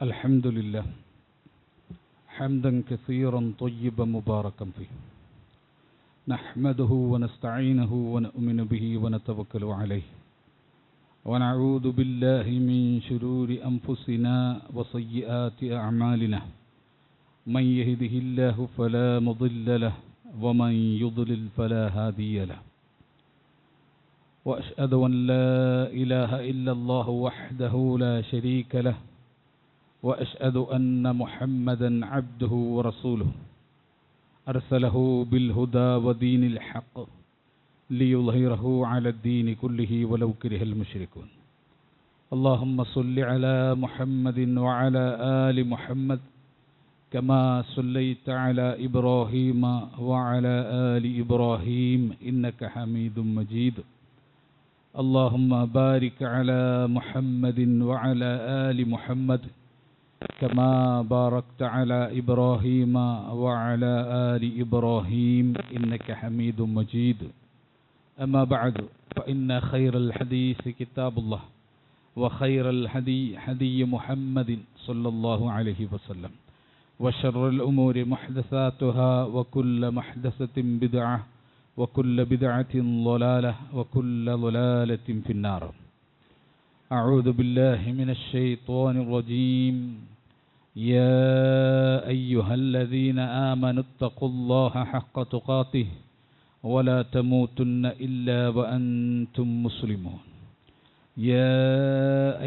الحمد لله حمدا كثيرا طيبا مباركا فيه نحمده ونستعينه ونؤمن به ونتوكل عليه ونعوذ بالله من شرور أنفسنا وسيئات أعمالنا من يهده الله فلا مضل له ومن يضلل فلا هادي له وأشهد أن لا إله إلا الله وحده لا شريك له وأشهد أن محمدا عبده ورسوله أرسله بالهدى ودين الحق ليظهره على الدين كله ولو كره المشركون اللهم صل على محمد وعلى آل محمد كما صليت على إبراهيم وعلى آل إبراهيم إنك حميد مجيد اللهم بارك على محمد وعلى آل محمد كما باركت على إبراهيم وعلى آل إبراهيم إنك حميد مجيد أما بعد فإن خير الحديث كتاب الله وخير الهدي هدي محمد صلى الله عليه وسلم وشر الأمور محدثاتها وكل محدثة بدعة وكل بدعة ضلالة وكل ضلالة في النار أعوذ بالله من الشيطان الرجيم يا أيها الذين آمنوا اتقوا الله حق تقاته ولا تموتن إلا وأنتم مسلمون يا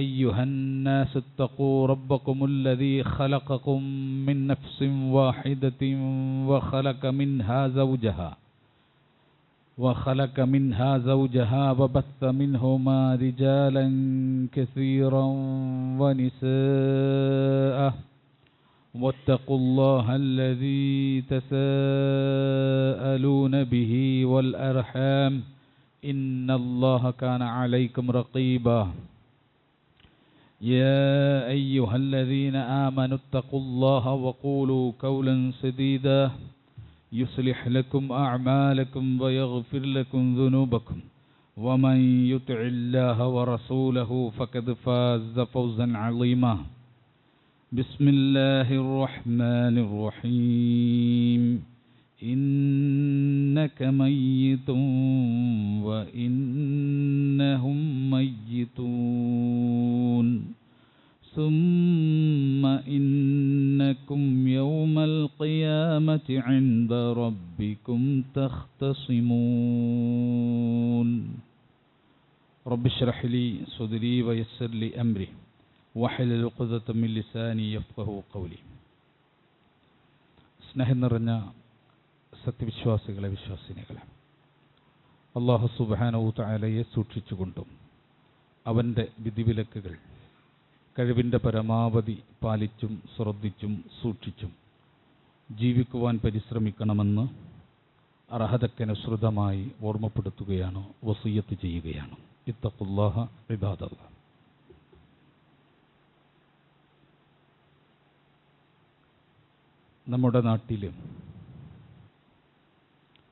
أيها الناس اتقوا ربكم الذي خلقكم من نفس واحدة وخلق منها زوجها وبث منهما رجالا كثيرا ونساء واتقوا الله الذي تساءلون به والأرحام إن الله كان عليكم رقيبا يا أيها الذين آمنوا اتقوا الله وقولوا قولا سديدا يصلح لكم أعمالكم ويغفر لكم ذنوبكم ومن يطع الله ورسوله فقد فاز فوزا عظيما بسم الله الرحمن الرحيم إنك ميت وإنهم ميتون ثم إنكم يوم القيامة عند ربكم تختصمون رب اشرح لي صدري ويسر لي أمري واحلل عقدة من لساني يفقهوا قولي സ്നേഹം നിറഞ്ഞ സത്യവിശ്വാസികളെ വിശ്വാസിനികളെ അല്ലാഹു സുബ്ഹാനഹു തആലയെ സൂക്ഷിച്ചുകൊണ്ടും അവൻ്റെ വിധിവിലക്കുകൾ കഴിവിൻ്റെ പരമാവധി പാലിച്ചും ശ്രദ്ധിച്ചും സൂക്ഷിച്ചും ജീവിക്കുവാൻ പരിശ്രമിക്കണമെന്ന് അർഹതക്കനുസൃതമായി ഓർമ്മപ്പെടുത്തുകയാണ്, വസിയ്യത്ത് ചെയ്യുകയാണ്. ഇത്തഖുല്ലാഹ ഇബാദല്ലാഹ്. നമ്മുടെ നാട്ടിൽ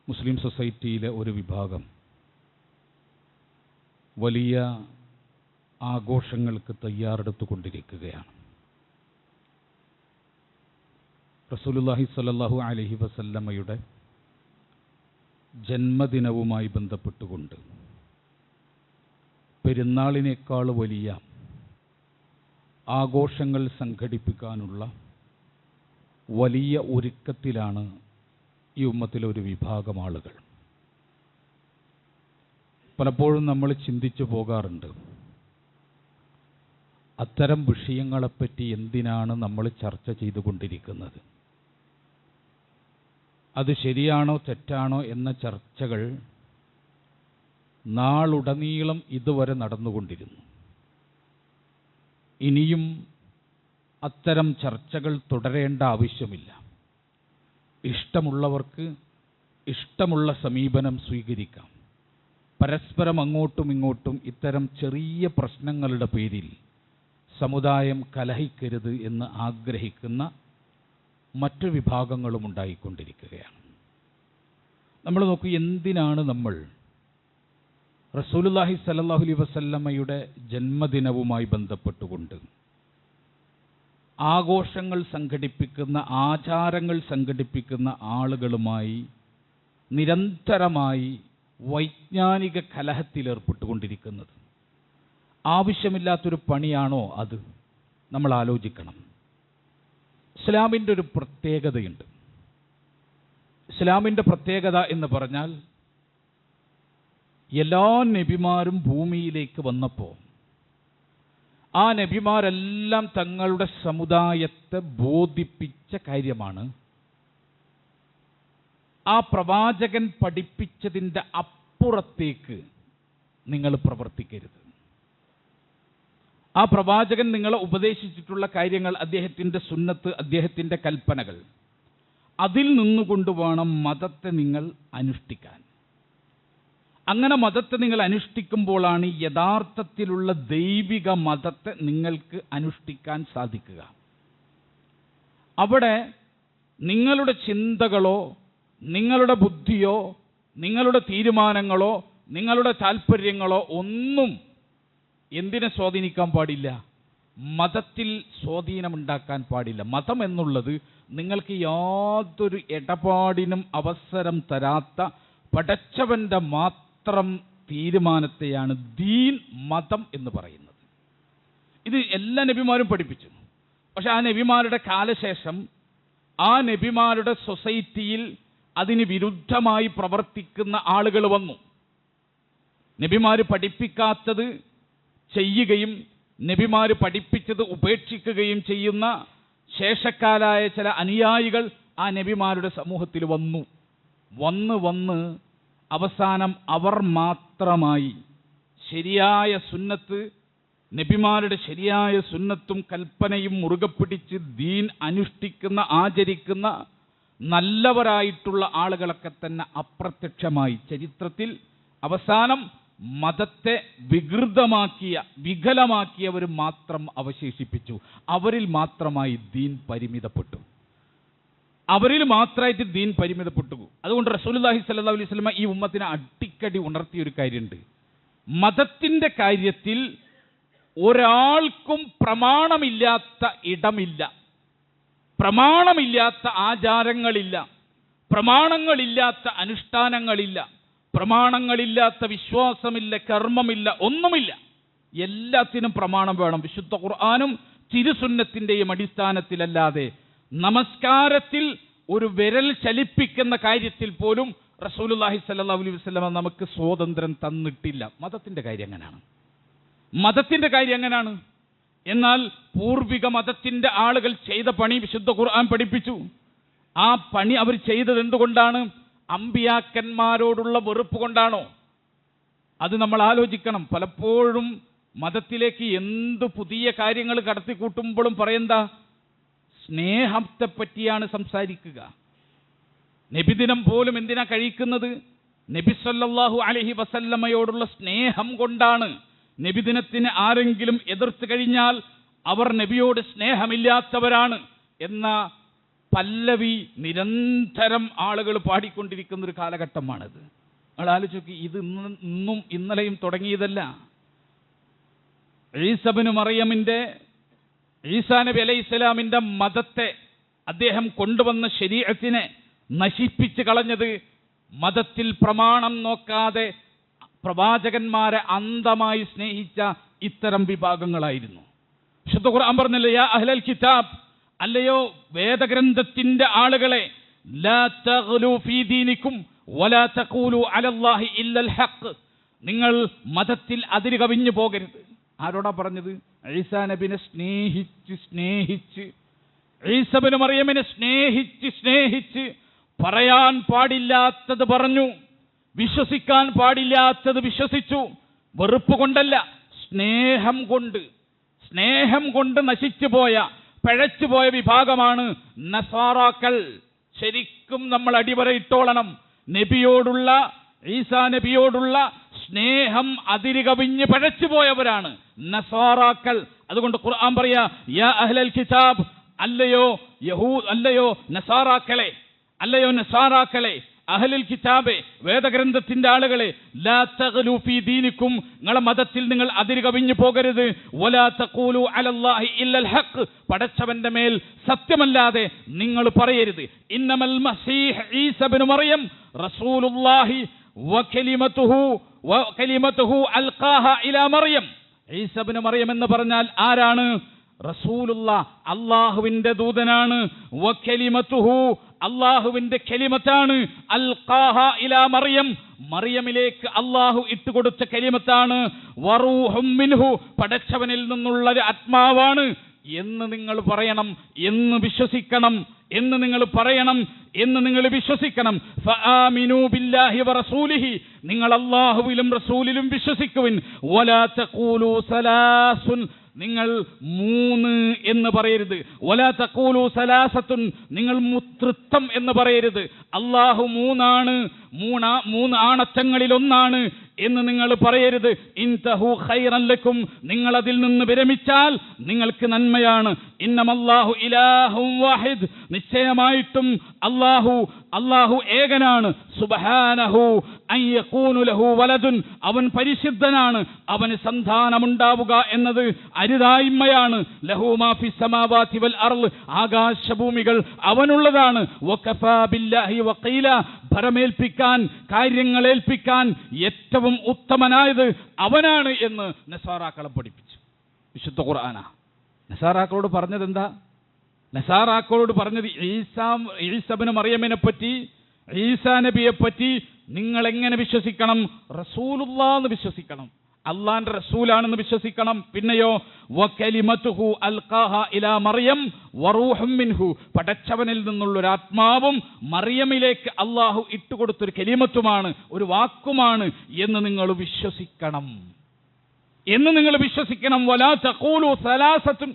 മുസ്ലിം സൊസൈറ്റിയിലെ ഒരു വിഭാഗം വലിയ ആഘോഷങ്ങൾക്ക് തയ്യാറെടുത്തുകൊണ്ടിരിക്കുകയാണ്. റസൂലുള്ളാഹി സ്വല്ലല്ലാഹു അലൈഹി വസല്ലമയുടെ ജന്മദിനവുമായി ബന്ധപ്പെട്ടുകൊണ്ട് പെരുന്നാളിനേക്കാൾ വലിയ ആഘോഷങ്ങൾ സംഘടിപ്പിക്കാനുള്ള വലിയ ഒരുക്കത്തിലാണ് ഈ ഉമ്മത്തിലെ ഒരു വിഭാഗം ആളുകൾ. പലപ്പോഴും നമ്മൾ ചിന്തിച്ചു പോകാറുണ്ട്, അത്തരം വിഷയങ്ങളെപ്പറ്റി എന്തിനാണ് നമ്മൾ ചർച്ച ചെയ്തുകൊണ്ടിരിക്കുന്നത്? അത് ശരിയാണോ തെറ്റാണോ എന്ന ചർച്ചകൾ നാളുടനീളം ഇതുവരെ നടന്നുകൊണ്ടിരുന്നു. ഇനിയും അത്തരം ചർച്ചകൾ തുടരേണ്ട ആവശ്യമില്ല. ഇഷ്ടമുള്ളവർക്ക് ഇഷ്ടമുള്ള സമീപനം സ്വീകരിക്കാം. പരസ്പരം അങ്ങോട്ടും ഇങ്ങോട്ടും ഇത്തരം ചെറിയ പ്രശ്നങ്ങളുടെ പേരിൽ സമുദായം കലഹിക്കരുത് എന്ന് ആഗ്രഹിക്കുന്ന മറ്റു വിഭാഗങ്ങളും ഉണ്ടായിക്കൊണ്ടിരിക്കുകയാണ്. നമ്മൾ നോക്കൂ, എന്തിനാണ് നമ്മൾ റസൂലുള്ളാഹി സ്വല്ലല്ലാഹു അലൈഹി വസല്ലമയുടെ ജന്മദിനവുമായി ബന്ധപ്പെട്ടുകൊണ്ട് ആഘോഷങ്ങൾ സംഘടിപ്പിക്കുന്ന, ആചാരങ്ങൾ സംഘടിപ്പിക്കുന്ന ആളുകളുമായി നിരന്തരമായി വൈജ്ഞാനിക കലഹത്തിലേർപ്പെട്ടുകൊണ്ടിരിക്കുന്നത്. ആവശ്യമില്ലാത്തൊരു പണിയാണോ അത്? നമ്മൾ ആലോചിക്കണം. ഇസ്ലാമിൻ്റെ ഒരു പ്രത്യേകതയുണ്ട്. ഇസ്ലാമിൻ്റെ പ്രത്യേകത എന്ന് പറഞ്ഞാൽ, എല്ലാ നബിമാരും ഭൂമിയിലേക്ക് വന്നപ്പോൾ ആ നബിമാരെല്ലാം തങ്ങളുടെ സമുദായത്തെ ബോധിപ്പിച്ച കാര്യമാണ്, ആ പ്രവാചകൻ പഠിപ്പിച്ചതിൻ്റെ അപ്പുറത്തേക്ക് നിങ്ങൾ പ്രവർത്തിക്കരുത്. ആ പ്രവാചകൻ നിങ്ങളെ ഉപദേശിച്ചിട്ടുള്ള കാര്യങ്ങൾ, അദ്ദേഹത്തിൻ്റെ സുന്നത്ത്, അദ്ദേഹത്തിൻ്റെ കൽപ്പനകൾ, അതിൽ നിന്നുകൊണ്ട് വേണം മതത്തെ നിങ്ങൾ അനുഷ്ഠിക്കാൻ. അങ്ങനെ മതത്തെ നിങ്ങൾ അനുഷ്ഠിക്കുമ്പോഴാണ് യഥാർത്ഥത്തിലുള്ള ദൈവിക മതത്തെ നിങ്ങൾക്ക് അനുഷ്ഠിക്കാൻ സാധിക്കുക. അവിടെ നിങ്ങളുടെ ചിന്തകളോ നിങ്ങളുടെ ബുദ്ധിയോ നിങ്ങളുടെ തീരുമാനങ്ങളോ നിങ്ങളുടെ താല്പര്യങ്ങളോ ഒന്നും എന്തിനെ സ്വാധീനിക്കാൻ പാടില്ല? മതത്തിൽ സ്വാധീനമുണ്ടാക്കാൻ പാടില്ല. മതം എന്നുള്ളത് നിങ്ങൾക്ക് യാതൊരു ഇടപാടിനും അവസരം തരാത്ത പടച്ചവൻ്റെ മാത്രം തീരുമാനത്തെയാണ് ദീൻ, മതം എന്ന് പറയുന്നത്. ഇത് എല്ലാ നബിമാരും പഠിപ്പിച്ചു. പക്ഷെ ആ നബിമാരുടെ കാലശേഷം ആ നബിമാരുടെ സൊസൈറ്റിയിൽ അതിന് വിരുദ്ധമായി പ്രവർത്തിക്കുന്ന ആളുകൾ വന്നു. നബിമാർ പഠിപ്പിക്കാത്തത് ചെയ്യുകയും നബിമാർ പഠിപ്പിച്ചത് ഉപേക്ഷിക്കുകയും ചെയ്യുന്ന ശേഷക്കാരായ ചില അനുയായികൾ ആ നബിമാരുടെ സമൂഹത്തിൽ വന്ന് അവസാനം അവർ മാത്രമായി ശരിയായ സുന്നത്ത്, നബിമാരുടെ ശരിയായ സുന്നത്തും കൽപ്പനയും മുറുകെ പിടിച്ച് ദീൻ അനുഷ്ഠിക്കുന്ന, ആചരിക്കുന്ന നല്ലവരായിട്ടുള്ള ആളുകളൊക്കെ തന്നെ അപ്രത്യക്ഷമായി ചരിത്രത്തിൽ അവസാനം മതത്തെ വികലമാക്കിയവർ മാത്രം അവശേഷിപ്പിച്ചു. അവരിൽ മാത്രമായി ദീൻ പരിമിതപ്പെട്ടു. അതുകൊണ്ട് റസൂലുള്ളാഹി സ്വല്ലല്ലാഹു അലൈഹി വസല്ലം ഈ ഉമ്മത്തിനെ അടിക്കടി ഉണർത്തിയൊരു കാര്യമുണ്ട്. മതത്തിൻ്റെ കാര്യത്തിൽ ഒരാൾക്കും പ്രമാണമില്ലാത്ത ഇടമില്ല, പ്രമാണമില്ലാത്ത ആചാരങ്ങളില്ല, പ്രമാണങ്ങളില്ലാത്ത അനുഷ്ഠാനങ്ങളില്ല, പ്രമാണങ്ങളില്ലാത്ത വിശ്വാസമില്ല, കർമ്മമില്ല, ഒന്നുമില്ല. എല്ലാത്തിനും പ്രമാണം വേണം. വിശുദ്ധ ഖുർആനും തിരുസുന്നത്തിൻ്റെയും അടിസ്ഥാനത്തിലല്ലാതെ നമസ്കാരത്തിൽ ഒരു വിരൽ ചലിപ്പിക്കുന്ന കാര്യത്തിൽ പോലും റസൂലുള്ളാഹി സ്വല്ലല്ലാഹു അലൈഹി വസല്ലം നമുക്ക് സ്വാതന്ത്ര്യം തന്നിട്ടില്ല. മതത്തിൻ്റെ കാര്യം എങ്ങനെയാണ്? എന്നാൽ പൂർവിക മതത്തിൻ്റെ ആളുകൾ ചെയ്ത പണി വിശുദ്ധ ഖുർആൻ പഠിപ്പിച്ചു. ആ പണി അവർ ചെയ്തത് എന്തുകൊണ്ടാണ്? അമ്പിയാക്കന്മാരോടുള്ള വെറുപ്പ് കൊണ്ടാണോ? അത് നമ്മൾ ആലോചിക്കണം. പലപ്പോഴും മതത്തിലേക്ക് എന്ത് പുതിയ കാര്യങ്ങൾ കടത്തിക്കൂട്ടുമ്പോഴും പറയുന്ന സ്നേഹത്തെ പറ്റിയാണ് സംസാരിക്കുക. നബിദിനം പോലും എന്തിനാ കഴിക്കുന്നത്? നബി സല്ലല്ലാഹു അലൈഹി വസല്ലമയോടുള്ള സ്നേഹം കൊണ്ടാണ്. നബിദിനത്തിന് ആരെങ്കിലും എതിർത്ത് കഴിഞ്ഞാൽ അവർ നബിയോട് സ്നേഹമില്ലാത്തവരാണ് എന്ന പല്ലവി നിരന്തരം ആളുകൾ പാടിക്കൊണ്ടിരിക്കുന്ന ഒരു കാലഘട്ടമാണിത്. നിങ്ങൾ ആലോചിച്ച്, ഇത് ഇന്നും ഇന്നലെയും തുടങ്ങിയതല്ല. ഈസാ നബി അലൈഹി ഇസ്ലാമിൻ്റെ മതത്തെ, അദ്ദേഹം കൊണ്ടുവന്ന ശരീഅത്തിനെ നശിപ്പിച്ച് കളഞ്ഞത് മതത്തിൽ പ്രമാണം നോക്കാതെ പ്രവാചകന്മാരെ അന്ധമായി സ്നേഹിച്ച ഇത്തരം വിഭാഗങ്ങളായിരുന്നു. വിശുദ്ധ ഖുർആൻ പറഞ്ഞല്ലോ, യാ അഹ്ലൽ കിതാബ്, അല്ലയോ വേദഗ്രന്ഥത്തിന്റെ ആളുകളെ, ലാ തഗ്ലൂ ഫീ ദീനിക്കും വലാ തഖൂലു അലല്ലാഹി ഇല്ലൽ ഹഖ്, നിങ്ങൾ മതത്തിൽ അതിര് കവിഞ്ഞു പോകരുത്. ആരോടാ പറഞ്ഞത്? ഈസാ നബിനെ സ്നേഹിച്ച് ഈസാ ഇബ്നു മറിയമിനെ സ്നേഹിച്ച് പറയാൻ പാടില്ലാത്തത് പറഞ്ഞു, വിശ്വസിക്കാൻ പാടില്ലാത്തത് വിശ്വസിച്ചു. വെറുപ്പ് കൊണ്ടല്ല, സ്നേഹം കൊണ്ട് നശിച്ചുപോയ, പഴച്ചുപോയ വിഭാഗമാണ് നസാറാക്കൾ. ശരിക്കും നമ്മൾ അടിവരയിട്ടോളണം. ഈസാ നബിയോടുള്ള സ്നേഹം അതിര് കവിഞ്ഞ് പഴച്ചുപോയവരാണ് നസാറാക്കൾ. അതുകൊണ്ട് ഖുർആൻ പറയാ, യാ അഹ്ലൽ കിതാബ്, അല്ലയോ നസാറാക്കളെ, അഹ്ലുൽ കിതാബെ, വേദഗ്രന്ഥത്തിന്റെ ആളുകളെ, ലാ തഗ്ലൂ ഫീ ദീനിക്കും, നിങ്ങളുടെ മതത്തിൽ നിങ്ങൾ അതിര് കവിഞ്ഞു പോകരുത്. വലാ തഖൂലു അലല്ലാഹി ഇല്ലൽ ഹഖ്, പടച്ചവന്റെ മേൽ സത്യമല്ലാതെ നിങ്ങൾ പറയരുത്. ഇന്നമൽ മസീഹ് ഈസ ഇബ്നു മറിയം റസൂലുള്ളാഹി വകലിമതുഹു അൽഖാഹ ഇലാ മറിയം. ഈസ ഇബ്നു മറിയം എന്ന് പറഞ്ഞാൽ ആരാണ്? റസൂലുള്ള, അല്ലാഹുവിന്റെ ദൂതനാണ്. വകലിമതുഹു, അല്ലാഹുവിന്റെ കലിമത്താണ്. അൽഖാഹ ഇലാ മറിയം, മറിയമിലേക്ക് അല്ലാഹു ഇട്ടുകൊടുത്ത കലിമത്താണ്. വറൂഹും മിൻഹു, പടച്ചവനിൽ നിന്നുള്ള ഒരു ആത്മാവാണ് എന്ന് നിങ്ങൾ പറയണം, എന്ന് വിശ്വസിക്കണം, എന്ന് നിങ്ങൾ പറയണം, എന്ന് നിങ്ങൾ വിശ്വസിക്കണം. ഫആമിനൂ ബില്ലാഹി വറസൂലിഹി, നിങ്ങൾ അല്ലാഹുവിലും റസൂലിലും വിശ്വസിക്കുവിൻ. വലാ തഖൂലു സലാസുൻ, നിങ്ങൾ 3 എന്ന് പറയരുത്. വലാ തഖൂലു സലാസത്തുൻ, നിങ്ങൾ തൃത്വം എന്ന് പറയരുത്. അല്ലാഹു 3 ആണത്തങ്ങളിൽ ഒന്നാണ് എന്ന് നിങ്ങൾ പറയരുത്. ഇൻതഹു ഖൈറൻ ലക്കും, നിങ്ങൾ അതിൽ നിന്ന് വിരമിച്ചാൽ നിങ്ങൾക്ക് നന്മയാണ്. ഇന്നമല്ലാഹു ഇലാഹും വാഹിദ്, നിശ്ചയമായിട്ടും അല്ലാഹു ഏകനാണ്. സുബ്ഹാനഹു അൻ യകൂനു ലഹു വലദുൻ, അവൻ പരിശുദ്ധനാണ്, അവന് സന്താനമുണ്ടാവുക എന്നത് അരുതായ്മയാണ്. ലഹു മാ ഫിസ് സമാവാതി വൽ അർള്, ആകാശഭൂമികൾ അവനുള്ളതാണ്. വകഫാ ബില്ലാഹി വഖീല, ഭരമേൽപ്പിക്കാൻ, കാര്യങ്ങൾ ഏൽപ്പിക്കാൻ ഏറ്റവും ഉത്തമനായത് അവനാണ് എന്ന് നസാറാക്കളെ പഠിപ്പിച്ചു. വിശുദ്ധ ഖുർആനാ. നസാറാക്കളോട് പറഞ്ഞത് എന്താ? നസാറാക്കളോട് പറഞ്ഞത് ഈസ ഇബ്നു മറിയമിനെ പറ്റി, ഈസാ നബിയെ പറ്റി നിങ്ങൾ എങ്ങനെ വിശ്വസിക്കണം? റസൂലുള്ളാഹ് വിശ്വസിക്കണം, അള്ളാന്റെ റസൂലാണെന്ന് വിശ്വസിക്കണം. പിന്നെയോ വകലിമതുഹു അൽഖാഹ ഇലാ മറിയം വറൂഹും മിൻഹു, പടച്ചവനിൽ നിന്നുള്ള ഒരു ആത്മാവും മറിയമിലേക്ക് അള്ളാഹു ഇട്ടുകൊടുത്തൊരു കലിമത്തുമാണ്, ഒരു വാക്കുമാണ് എന്ന് നിങ്ങൾ വിശ്വസിക്കണം, എന്ന് നിങ്ങൾ വിശ്വസിക്കണം. വലാ തഖൂലു സലാസത്തുൻ,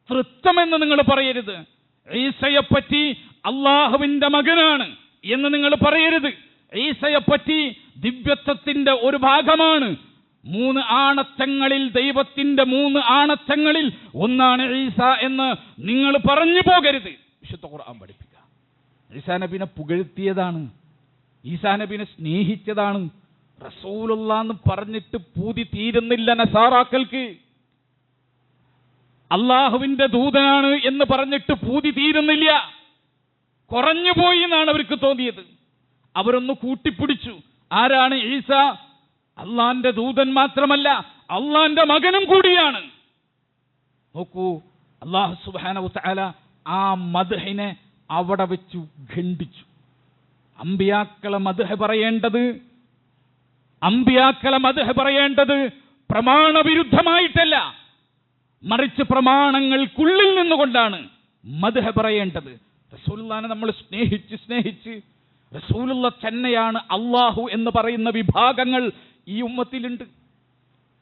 തൃത്വമെന്ന് നിങ്ങൾ പറയരുത്. ഈസയെപ്പറ്റി അള്ളാഹുവിന്റെ മകനാണ് എന്ന് നിങ്ങൾ പറയരുത്. ഈസയെപ്പറ്റി ദിവ്യത്വത്തിന്റെ ഒരു ഭാഗമാണ്. 3 ആണത്തങ്ങളിൽ, ദൈവത്തിന്റെ 3 ആണത്തങ്ങളിൽ ഒന്നാണ് ഈസ എന്ന് നിങ്ങൾ പറഞ്ഞു പോകരുത്. വിശുദ്ധ ഖുർആൻ പഠിപ്പിക്കുക. ഈസാ നബിനെ പുകഴ്ത്തിയതാണ്, ഈസാ നബിനെ സ്നേഹിച്ചതാണ്. റസൂലുള്ളാഹ് പറഞ്ഞിട്ട് പൂതി തീരുന്നില്ല നസാറാക്കൾക്ക്. അള്ളാഹുവിന്റെ ദൂതനാണ് എന്ന് പറഞ്ഞിട്ട് പൂതി തീരുന്നില്ല. കുറഞ്ഞുപോയി എന്നാണ് അവർക്ക് തോന്നിയത്. അവരൊന്ന് കൂട്ടിപ്പിടിച്ചു. ആരാണ് ഈസ? അള്ളാന്റെ ദൂതൻ മാത്രമല്ല, അള്ളാന്റെ മകനും കൂടിയാണ്. നോക്കൂ, അല്ലാഹു സുബ്ഹാനഹു വതആല ആ മദ്ഹിനെ അവിടെ വെച്ചു ഖണ്ഡിച്ചു. അമ്പിയാക്കളെ മദ്ഹ് പറയേണ്ടത് പ്രമാണവിരുദ്ധമായിട്ടല്ല, മറിച്ച് പ്രമാണങ്ങൾക്കുള്ളിൽ നിന്നുകൊണ്ടാണ് മദ്ഹ് പറയേണ്ടത്. റസൂലുള്ളാഹിനെ നമ്മൾ സ്നേഹിച്ച് റസൂലുള്ള തന്നെയാണ് അല്ലാഹു എന്ന് പറയുന്ന വിഭാഗങ്ങൾ ഈ ഉമ്മത്തിലുണ്ട്.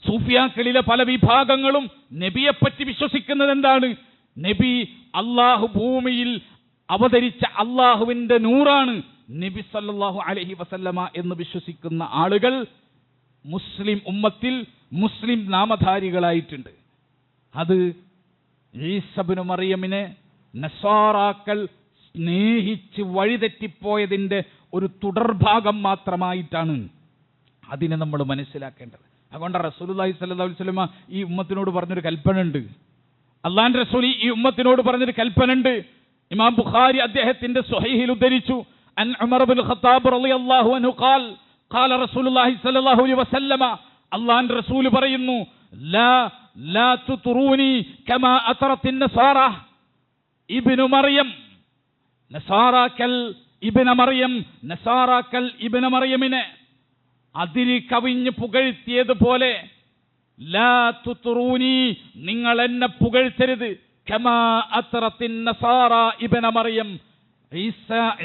സൂഫിയാക്കളിലെ പല വിഭാഗങ്ങളും നബിയെപ്പറ്റി വിശ്വസിക്കുന്നത് എന്താണ്? നബി അല്ലാഹു ഭൂമിയിൽ അവതരിച്ച അല്ലാഹുവിന്റെ നൂറാണ് നബി സല്ലല്ലാഹു അലൈഹി വസല്ലമ എന്ന് വിശ്വസിക്കുന്ന ആളുകൾ മുസ്ലിം ഉമ്മത്തിൽ മുസ്ലിം നാമധാരികളായിട്ടുണ്ട്. അത് ഈസ ഇബ്നു മറിയമിനെ നസാറാക്കൾ സ്നേഹിച്ച് വഴിതെറ്റിപ്പോയതിൻ്റെ ഒരു തുടർഭാഗം മാത്രമായിട്ടാണ് അതിനെ നമ്മൾ മനസ്സിലാക്കേണ്ടത്. അതുകൊണ്ട് റസൂലുള്ളാഹി സ്വല്ലല്ലാഹു അലൈഹി വസല്ലമ ഈ ഉമ്മത്തിനോട് പറഞ്ഞൊരു കൽപ്പനയുണ്ട്. അള്ളാന്റെ റസൂൽ ഈ ഉമ്മത്തിനോട് പറഞ്ഞൊരു കൽപ്പനയുണ്ട്. ഇമാം ബുഖാരി അദ്ദേഹത്തിന്റെ സ്വഹീഹിൽ ഉദ്ധരിച്ചു, അൻ ഉമർ ഇബ്നുൽ ഖത്താബ് റളിയല്ലാഹു അൻഹു ഖാല റസൂലുള്ളാഹി സ്വല്ലല്ലാഹു അലൈഹി വസല്ലമ, അള്ളാന്റെ റസൂൽ പറയുന്നു, ലാ തുറൂനി കമാ അതറത്തിൻ നസാറ ഇബ്നു മറിയം, നസാറാക്കൽ ഇബ്നു മറിയമിനെ അതിരി കവിഞ്ഞ് പുകഴ്ത്തിയതുപോലെ ലാ തുറൂനി, നിങ്ങൾ എന്നെ പുകഴ്ത്തരുത്, കമാ അതറത്തിൻ നസാറ ഇബ്നു മറിയം,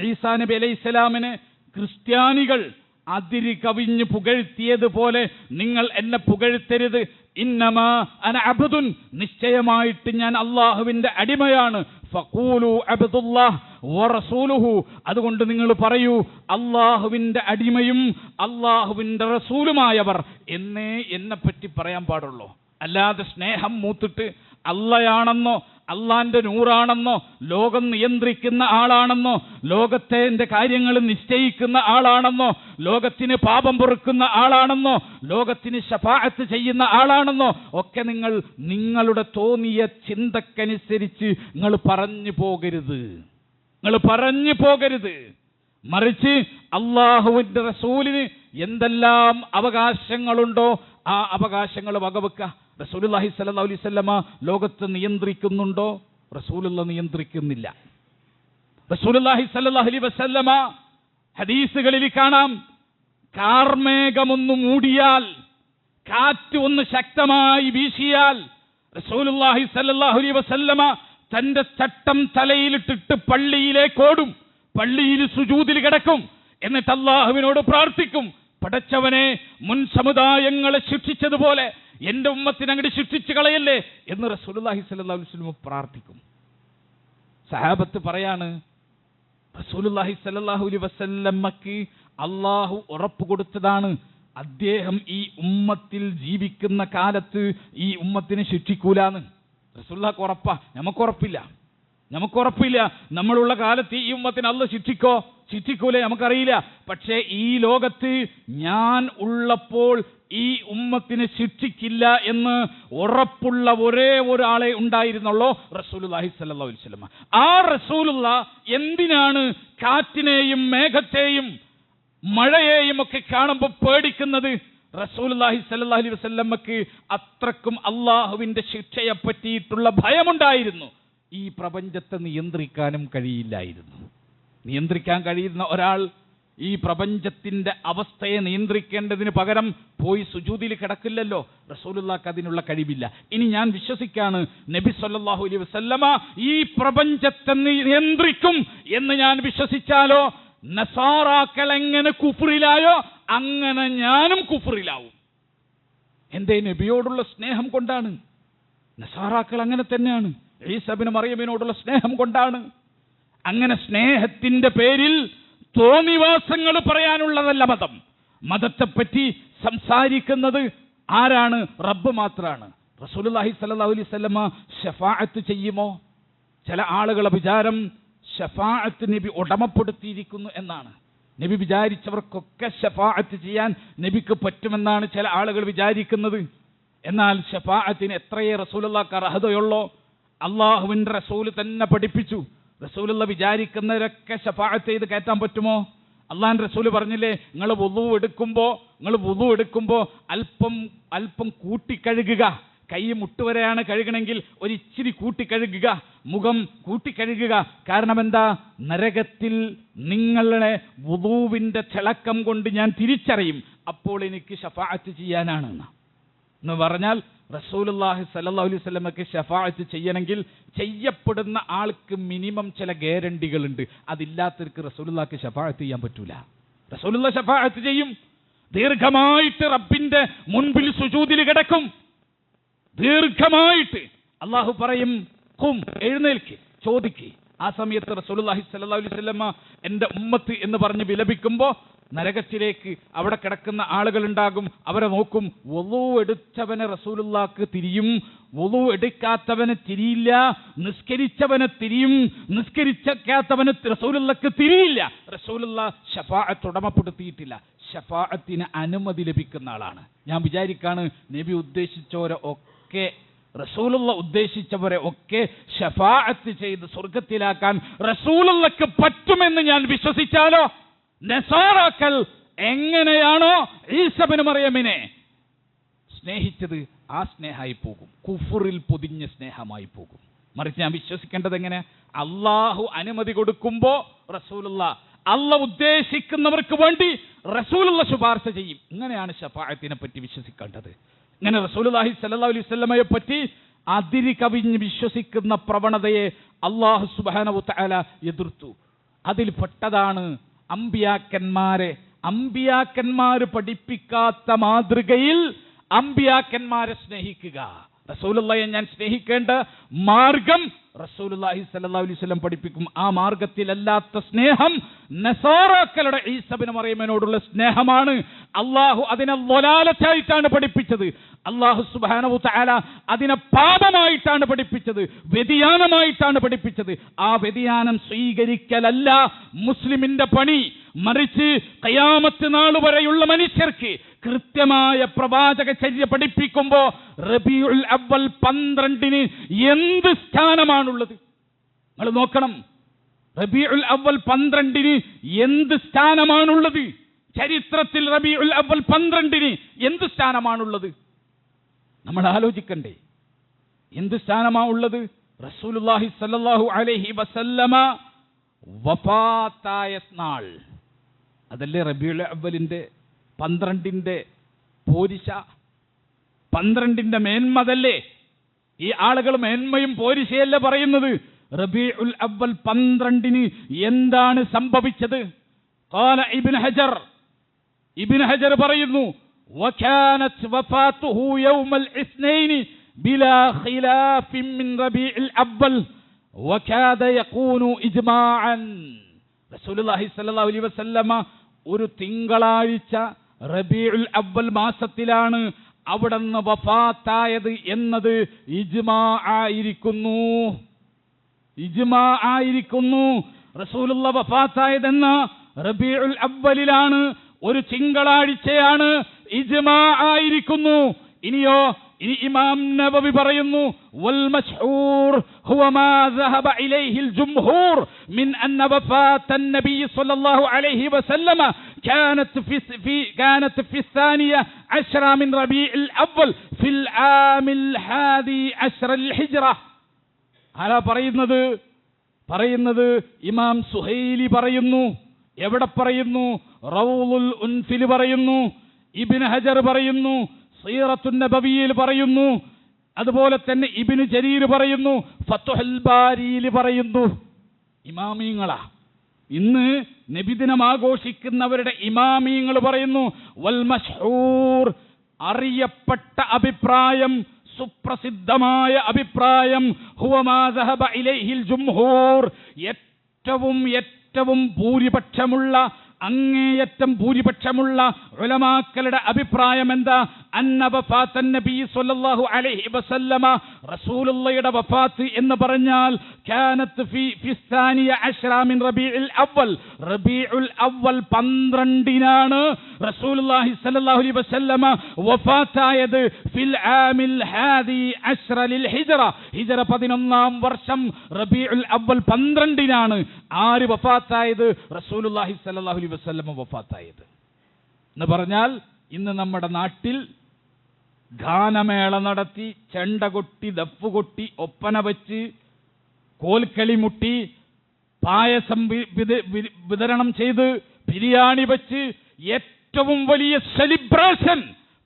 ഈസാ നബി അലൈഹിസ്സലാമിനെ ക്രിസ്ത്യാനികൾ അതിരി കവിഞ്ഞ് പുകഴ്ത്തിയതുപോലെ നിങ്ങൾ എന്നെ പുകഴ്ത്തരുത്. ഇന്നമാ അന അബ്ദുൻ, നിശ്ചയമായിട്ട് ഞാൻ അള്ളാഹുവിന്റെ അടിമയാണ്. ഫഖൂലു അബ്ദുല്ലാഹ് വറസൂലുഹു, അതുകൊണ്ട് നിങ്ങൾ പറയൂ അള്ളാഹുവിന്റെ അടിമയും അള്ളാഹുവിന്റെ റസൂലുമായവർ എന്നേ എന്നെപ്പറ്റി പറയാൻ പാടുള്ളൂ. അല്ലാതെ സ്നേഹം മൂത്തിട്ട് അള്ളയാണെന്നോ അള്ളാന്റെ നൂറാണെന്നോ ലോകം നിയന്ത്രിക്കുന്ന ആളാണെന്നോ ലോകത്തിന്റെ കാര്യങ്ങൾ നിശ്ചയിക്കുന്ന ആളാണെന്നോ ലോകത്തിന് പാപം പൊറുക്കുന്ന ആളാണെന്നോ ലോകത്തിന് ശഫാഅത്ത് ചെയ്യുന്ന ആളാണെന്നോ ഒക്കെ നിങ്ങൾ നിങ്ങളുടെ തോന്നിയ ചിന്തക്കനുസരിച്ച് നിങ്ങൾ പറഞ്ഞു പോകരുത്. മറിച്ച് അള്ളാഹുവിന്റെ റസൂലിന് എന്തെല്ലാം അവകാശങ്ങളുണ്ടോ ആ അവകാശങ്ങൾ വകവെക്കുക. റസൂലുള്ളാഹി സ്വല്ലല്ലാഹു അലൈഹി വസല്ലമ ലോകത്ത് നിയന്ത്രിക്കുന്നുണ്ടോ? റസൂലുള്ള നിയന്ത്രിക്കുന്നില്ല. റസൂലുള്ളാഹി സ്വല്ലല്ലാഹു അലൈഹി വസല്ലമ ഹദീസുകളിൽ കാണാം, കാർമേഘമൊന്ന് മൂടിയാൽ, കാറ്റ് ഒന്ന് ശക്തമായി വീശിയാൽ റസൂലുള്ളാഹി സ്വല്ലല്ലാഹു അലൈഹി വസല്ലമ തന്റെ ചട്ടം തലയിലിട്ടിട്ട് പള്ളിയിലേക്കോടും, പള്ളിയിൽ സുജൂദിൽ കിടക്കും. എന്നിട്ട് അള്ളാഹുവിനോട് പ്രാർത്ഥിക്കും, പടച്ചവനെ, മുൻ സമുദായങ്ങളെ ശിക്ഷിച്ചതുപോലെ എന്റെ ഉമ്മത്തിനെ അങ്ങോട്ട് ശിക്ഷിച്ചു കളയല്ലേ എന്ന് റസൂലുള്ളാഹി സ്വല്ലല്ലാഹു അലൈഹി വസല്ലം പ്രാർത്ഥിക്കും. സഹാബത്ത് പറയാണ്, റസൂലുള്ളാഹി സ്വല്ലല്ലാഹു അലൈഹി വസല്ലമക്ക് അള്ളാഹു ഉറപ്പ് കൊടുത്തതാണ്, അദ്ദേഹം ഈ ഉമ്മത്തിൽ ജീവിക്കുന്ന കാലത്ത് ഈ ഉമ്മത്തിനെ ശിക്ഷിക്കൂലാന്ന്. റസൂലുള്ളാഹിക്ക് ഉറപ്പാ, നമുക്കുറപ്പില്ല. നമ്മളുള്ള കാലത്ത് ഈ ഉമ്മത്തിന് അള്ളാഹു ശിക്ഷിക്കൂലേ നമുക്കറിയില്ല. പക്ഷേ ഈ ലോകത്ത് ഞാൻ ഉള്ളപ്പോൾ ഈ ഉമ്മത്തിനെ ശിക്ഷിക്കില്ല എന്ന് ഉറപ്പുള്ള ഒരേ ഒരാളെ ഉണ്ടായിരുന്നുള്ളൂ, റസൂലുള്ളാഹി സ്വല്ലല്ലാഹു അലൈഹി വസല്ലം. ആ റസൂലുള്ള എന്തിനാണ് കാറ്റിനെയും മേഘത്തെയും മഴയെയും ഒക്കെ കാണുമ്പോൾ പേടിക്കുന്നത്? റസൂലുള്ളാഹി സ്വല്ലല്ലാഹു അലൈഹി വസല്ലമക്ക് അത്രക്കും അള്ളാഹുവിന്റെ ശിക്ഷയെ പറ്റിയിട്ടുള്ള ഭയമുണ്ടായിരുന്നു. ഈ പ്രപഞ്ചത്തെ നിയന്ത്രിക്കാനും കഴിയില്ലായിരുന്നു. നിയന്ത്രിക്കാൻ കഴിയുന്ന ഒരാൾ ഈ പ്രപഞ്ചത്തിന്റെ അവസ്ഥയെ നിയന്ത്രിക്കേണ്ടതിന് പകരം പോയി സുജൂദിൽ കിടക്കില്ലല്ലോ. റസൂലുള്ളാഹിക്ക് അതിനുള്ള കഴിവില്ല. ഇനി ഞാൻ വിശ്വസിക്കാണ്, നബി സല്ലല്ലാഹു അലൈഹി വസല്ലമ ഈ പ്രപഞ്ചത്തെ നിയന്ത്രിക്കും എന്ന് ഞാൻ വിശ്വസിച്ചാലോ, നസാറാക്കൾ എങ്ങനെ കുഫറിലായോ അങ്ങനെ ഞാനും കുഫറിലാവും. എന്തേ? നബിയോടുള്ള സ്നേഹം കൊണ്ടാണ്. നസാറാക്കൾ അങ്ങനെ തന്നെയാണ്. ഈസാ ഇബ്നു മറിയമിനോടുള്ള സ്നേഹം കൊണ്ടാണ്. അങ്ങനെ സ്നേഹത്തിന്റെ പേരിൽ തോന്നിവാസങ്ങൾ പറയാനുള്ളതല്ല മതം. മതത്തെപ്പറ്റി സംസാരിക്കുന്നത് ആരാണ്? റബ്ബ് മാത്രമാണ്. റസൂലുള്ളാഹി സ്വല്ലല്ലാഹു അലൈഹി വസല്ലമ ശഫാഅത്ത് ചെയ്യുമോ? ചില ആളുകളുടെ വിചാരം ശഫാഅത്ത് നബി ഉടമപ്പെടുത്തിയിരിക്കുന്നു എന്നാണ്. നബി വിചാരിച്ചവർക്കൊക്കെ ശഫാഅത്ത് ചെയ്യാൻ നബിക്ക് പറ്റുമെന്നാണ് ചില ആളുകൾ വിചാരിക്കുന്നത്. എന്നാൽ ശഫാഅത്തിന് എത്രയേ റസൂലുള്ളാഹിക്ക് അർഹതയുള്ളോ അള്ളാഹുവിന്റെ റസൂൽ തന്നെ പഠിപ്പിച്ചു. റസൂലുള്ള വിചാരിക്കുന്നവരൊക്കെ ശഫാഅത്ത് ചെയ്ത് കയറ്റാൻ പറ്റുമോ? അള്ളാഹുവിന്റെ റസൂൽ പറഞ്ഞില്ലേ, നിങ്ങൾ വുളു എടുക്കുമ്പോൾ അല്പം കൂട്ടിക്കഴുകുക. കൈ മുട്ടുവരെയാണ് കഴുകണമെങ്കിൽ ഒരിച്ചിരി കൂട്ടിക്കഴുകുക, മുഖം കൂട്ടിക്കഴുകുക. കാരണം എന്താ? നരകത്തിൽ നിങ്ങളുടെ വുളുവിന്റെ തിളക്കം കൊണ്ട് ഞാൻ തിരിച്ചറിയും, അപ്പോൾ എനിക്ക് ശഫാഅത്ത് ചെയ്യാനാണ് എന്ന് പറഞ്ഞാൽ റസൂലുള്ളാഹി സ്വല്ലല്ലാഹു അലൈഹി വസല്ലമക്ക് ശഫാഅത്ത് ചെയ്യണമെങ്കിൽ ചെയ്യപ്പെടുന്ന ആൾക്ക് മിനിമം ചില ഗ്യാരണ്ടികളുണ്ട്. അതില്ലാത്തവർക്ക് റസൂലുള്ളാഹിക്ക് ശഫാഅത്ത് ചെയ്യാൻ പറ്റൂല. റസൂലുള്ളാഹി ശഫാഅത്ത് ചെയ്യും. ദീർഘമായിട്ട് റബ്ബിന്റെ മുൻപിൽ സുജൂദിൽ കിടക്കും. ദീർഘമായിട്ട് അള്ളാഹു പറയും, ഖും, എഴുന്നേൽക്ക്, ചോദിക്ക്. ആ സമയത്ത് റസൂലുള്ളാഹി സ്വല്ലല്ലാഹു അലൈഹി വസല്ലമ എൻ്റെ ഉമ്മത്ത് എന്ന് പറഞ്ഞ് വിലപിക്കുമ്പോൾ നരകത്തിലേക്ക് അവിടെ കിടക്കുന്ന ആളുകൾ ഉണ്ടാകും. അവരെ നോക്കും. വുളു എടുത്തവനെ റസൂലുള്ളാഹിക്ക് തിരിയും, വുളു എടുക്കാത്തവനെ തിരിയില്ല. നിസ്കരിച്ചവനെ തിരിയും, നിസ്കരിക്കാത്തവന് റസൂലുള്ളാഹിക്ക് തിരിയില്ല. റസൂലുള്ളാഹി ശഫാഅത്ത് ഉടമപ്പെടുത്തിയിട്ടില്ല. ശഫാഅത്തിന് അനുമതി ലഭിക്കുന്ന ആളാണ്. ഞാൻ വിചാരിക്കാണ് നബി ഉദ്ദേശിച്ചവരെ ഒക്കെ, റസൂലുള്ളാഹി ഉദ്ദേശിച്ചവരെ ഒക്കെ ശഫാഅത്ത് ചെയ്ത് സ്വർഗത്തിലാക്കാൻ റസൂലുള്ളാഹിക്ക് പറ്റുമെന്ന് ഞാൻ വിശ്വസിച്ചാലോ, നസാറാക്കൾ എങ്ങനെയാണോ ഈസാ ഇബ്നു മറിയമിനെ സ്നേഹിച്ചത് ആ സ്നേഹമായി പോകും, കുഫറിൽ പൊതിഞ്ഞ സ്നേഹമായി പോകും. മറിച്ച് ഞാൻ വിശ്വസിക്കേണ്ടത് എങ്ങനെ? അള്ളാഹു അനുമതി കൊടുക്കുമ്പോൾ റസൂലുള്ളാഹി അള്ളാഹു ഉദ്ദേശിക്കുന്നവർക്ക് വേണ്ടി റസൂലുള്ളാഹി ശുപാർശ ചെയ്യും. ഇങ്ങനെയാണ് ശഫാഅത്തിനെ പറ്റി വിശ്വസിക്കേണ്ടത്. ഇങ്ങനെ റസൂലുള്ളാഹി സ്വല്ലല്ലാഹു അലൈഹി വസല്ലമയെ പറ്റി അതിരി കവിഞ്ഞ് വിശ്വസിക്കുന്ന പ്രവണതയെ അല്ലാഹു സുബ്ഹാനഹു വ തആല എതിർത്തു. അതിൽ പെട്ടതാണ് അമ്പിയാക്കന്മാര് പഠിപ്പിക്കാത്ത മാതൃകയിൽ അമ്പിയാക്കന്മാരെ സ്നേഹിക്കുക. റസൂലുള്ളാഹിയെ ഞാൻ സ്നേഹിക്കേണ്ട മാർഗം റസൂലുള്ളാഹി സ്വല്ലല്ലാഹു അലൈഹി വസല്ലം പഠിപ്പിക്കും. ആ മാർഗത്തിലല്ലാത്ത സ്നേഹം നസാറാക്കളുടെ ഈസാ ഇബ്നു മറിയമിനോടുള്ള സ്നേഹമാണ്. അള്ളാഹു അതിനെ ളലാലത്തായിട്ടാണ് പഠിപ്പിച്ചത്. അല്ലാഹു സുബ്ഹാനഹു തആല അതിനെ പാപമായിട്ടാണ് പഠിപ്പിച്ചത്, വ്യതിയാനമായിട്ടാണ് പഠിപ്പിച്ചത്. ആ വ്യതിയാനം സ്വീകരിക്കലല്ല മുസ്ലിമിന്റെ പണി. മറിച്ച് ഖിയാമത്ത് നാൾ വരെയുള്ള മനുഷ്യർക്ക് കൃത്യമായ പ്രവാചക ചര്യ പഠിപ്പിക്കുമ്പോ റബീഉൽ അവ്വൽ 12 എന്ത് സ്ഥാനമാണുള്ളത് നിങ്ങൾ നോക്കണം. റബീഉൽ അവ്വൽ 12 എന്ത് സ്ഥാനമാണുള്ളത്? ചരിത്രത്തിൽ റബീഉൽ അവ്വൽ 12 എന്ത് സ്ഥാനമാണുള്ളത്? നമ്മൾ ആലോചിക്കണ്ടേ, എന്ത് സ്ഥാനമാണുള്ളത്? റസൂലുള്ളാഹി സ്വല്ലല്ലാഹു അലൈഹി വസല്ലമ വഫാത്തായ നാൾ, അതല്ലേ റബീഉൽ അവ്വലിന്റെ 12 പോരിശ, 12 മേന്മതല്ലേ? ഈ ആളുകൾ മേന്മയും പോരിശയല്ലേ പറയുന്നത്? റബീഉൽ അവ്വൽ 12 എന്താണ് സംഭവിച്ചത്? ഖാല ഇബ്നു ഹജർ പറയുന്നു, وكانت وفاته يوم الاثنين بلا خلاف من ربيع الأول وكاد يكون إجماعا. റസൂലുള്ളാഹി സ്വല്ലല്ലാഹു അലൈഹി വസല്ലമ ഒരു തിങ്കളാഴ്ച റബീഉൽ അവ്വൽ മാസത്തിലാണ് അവിടുന്ന് വഫാത്തായത് എന്നത് ഇജ്മാ ആയിരിക്കുന്നു. റസൂലുള്ള വഫാത്തായതെന്ന റബീഉൽ അവ്വലിലാണ്, ഒരു തിങ്കളാഴ്ചയാണ്, ഇജ്മാ ആയിരിക്കുന്നു. ഇനിയോ, ഇനി ഇമാം നബവി പറയുന്നു, വൽ മശ്ഹൂർ ഹുവ മാ ദഹബ ഇലൈഹിൽ ജുംഹൂർ മിൻ അന്ന വഫാത്തൻ നബി സ്വല്ലല്ലാഹു അലൈഹി വസല്ലമ കാനത് ഫി الثانية عشر من ربيع الأول في العام الحادي عشر للهجرة. ആരാ പറയുന്നത്? ഇമാം സുഹൈലി പറയുന്നു. എവിടെ പറയുന്നു? റൗളുൽ ഉൻഫിൽ പറയുന്നു, ഇബ്നു ഹജർ പറയുന്നു, സീറത്തുൻ നബവിയിൽ പറയുന്നു, അതുപോലെ തന്നെ ഇബ്നു ജരീർ പറയുന്നു, ഫത്ഹുൽ ബാരിയിൽ പറയുന്നു. ഇമാമീങ്ങളാ, ഇന്ന് നബിദിനം ആഘോഷിക്കുന്നവരുടെ ഇമാമീങ്ങൾ പറയുന്നു, വൽ മശ്ഹൂർ, അറിയപ്പെട്ട അഭിപ്രായം, സുപ്രസിദ്ധമായ അഭിപ്രായം, ഹുവ മാ ദഹബ ഇലൈഹിൽ ജുംഹൂർ, ഏറ്റവും ഭൂരിപക്ഷമുള്ള, അങ്ങേയറ്റം ഭൂരിപക്ഷമുള്ള ഉലമാക്കളുടെ അഭിപ്രായം എന്താ? അന്ന വഫാത്തൻ നബി സ്വല്ലല്ലാഹു അലൈഹി വസല്ലമ, റസൂലുള്ളാഹിയുടെ വഫാത്ത് എന്ന് പറഞ്ഞാൽ കാനത്ത് ഫി الثانية عشر من ربيع الأول, റബീഉൽ അവ്വൽ 12 റസൂലുള്ളാഹി സ്വല്ലല്ലാഹു അലൈഹി വസല്ലമ വഫാത്തായത്. ഫിൽ ആമിൽ ഹാദി അശ്റ ലിൽ ഹിജ്റ, ഹിജ്റ 11-ാം വർഷം റബീഉൽ അവ്വൽ 12 ആര് വഫാത്തായത്? റസൂലുള്ളാഹി സ്വല്ലല്ലാഹു അലൈഹി വസല്ലമ വഫാത്തായത്. എന്ന് പറഞ്ഞാൽ ഇന്ന് നമ്മുടെ നാട്ടിൽ ഗാനമേള നടത്തി, ചെണ്ട കൊട്ടി, ദഫ് കൊട്ടി, ഒപ്പന വെച്ച്, കോൽക്കളി മുട്ടി, പായസം വിതരണം ചെയ്ത്, ബിരിയാണി വെച്ച് ഏറ്റവും വലിയ സെലിബ്രേഷൻ,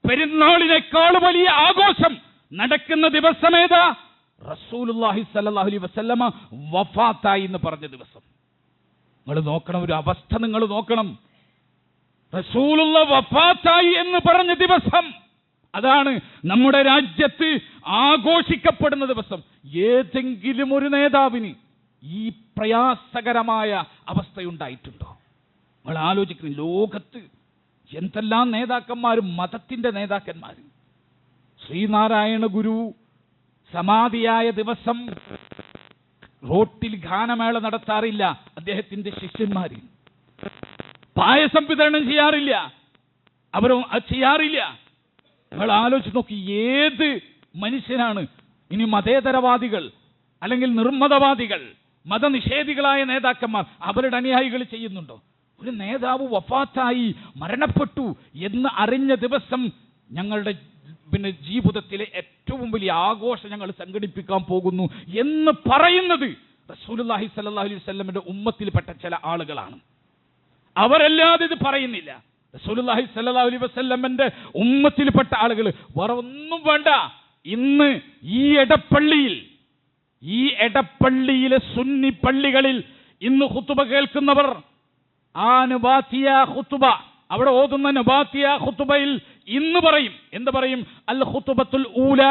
പെരുന്നാളിനേക്കാൾ വലിയ ആഘോഷം നടക്കുന്ന ദിവസമേതാ? റസൂലുള്ളാഹി സ്വല്ലല്ലാഹു അലൈഹി വസല്ലമ വഫാത്തായി എന്ന് പറഞ്ഞ ദിവസം. നിങ്ങൾ നോക്കണം, ഒരു അവസ്ഥ നിങ്ങൾ നോക്കണം. റസൂലുള്ള വഫാത്തായി എന്ന് പറഞ്ഞ ദിവസം, അതാണ് നമ്മുടെ രാജ്യത്ത് ആഘോഷിക്കപ്പെടുന്ന ദിവസം. ഏതെങ്കിലും ഒരു നേതാവിന് ഈ പ്രയാസകരമായ അവസ്ഥയുണ്ടായിട്ടുണ്ടോ? നമ്മൾ ആലോചിക്കണം. ലോകത്ത് എന്തെല്ലാം നേതാക്കന്മാരും, മതത്തിന്റെ നേതാക്കന്മാരും. ശ്രീനാരായണ ഗുരു സമാധിയായ ദിവസം റോട്ടിൽ ഗാനമേള നടത്താറില്ല അദ്ദേഹത്തിന്റെ ശിഷ്യന്മാര്. പായസം വിതരണം ചെയ്യാറില്ല, അവരും അത് ചെയ്യാറില്ല. നിങ്ങൾ ആലോചിച്ച് നോക്കി, ഏത് മനുഷ്യനാണ് ഇനി മതേതരവാദികൾ അല്ലെങ്കിൽ നിർമ്മതവാദികൾ, മതനിഷേധികളായ നേതാക്കന്മാർ, അവരുടെ അനുയായികൾ ചെയ്യുന്നുണ്ടോ? ഒരു നേതാവ് വഫാത്തായി, മരണപ്പെട്ടു എന്ന് അറിഞ്ഞ ദിവസം ഞങ്ങളുടെ ജീവിതത്തിലെ ഏറ്റവും വലിയ ആഘോഷം ഞങ്ങൾ സംഘടിപ്പിക്കാൻ പോകുന്നു എന്ന് പറയുന്നത് റസൂലുള്ളാഹി സ്വല്ലല്ലാഹു അലൈഹി വസല്ലമയുടെ ഉമ്മത്തിൽപ്പെട്ട ചില ആളുകളാണ്. അവരല്ലാതെ ഇത് പറയുന്നില്ല. റസൂലുള്ളാഹി സ്വല്ലല്ലാഹു അലൈഹി വസല്ലമയുടെ ഉമ്മത്തിൽപ്പെട്ട ആളുകൾ വേറെ ഒന്നും വേണ്ട. ഇന്ന് ഈ എടപ്പള്ളിയിലെ സുന്നി പള്ളികളിൽ ഇന്ന് ഖുതുബ കേൾക്കുന്നവർ, ആനുബാത്തിയ ഖുതുബ, അവിടെ ഓതുന്ന നബാത്തിയ ഖുതുബയിൽ ഇന്ന് പറയും, എന്ത് പറയും? അൽ ഖുതുബത്തുൽ ഊല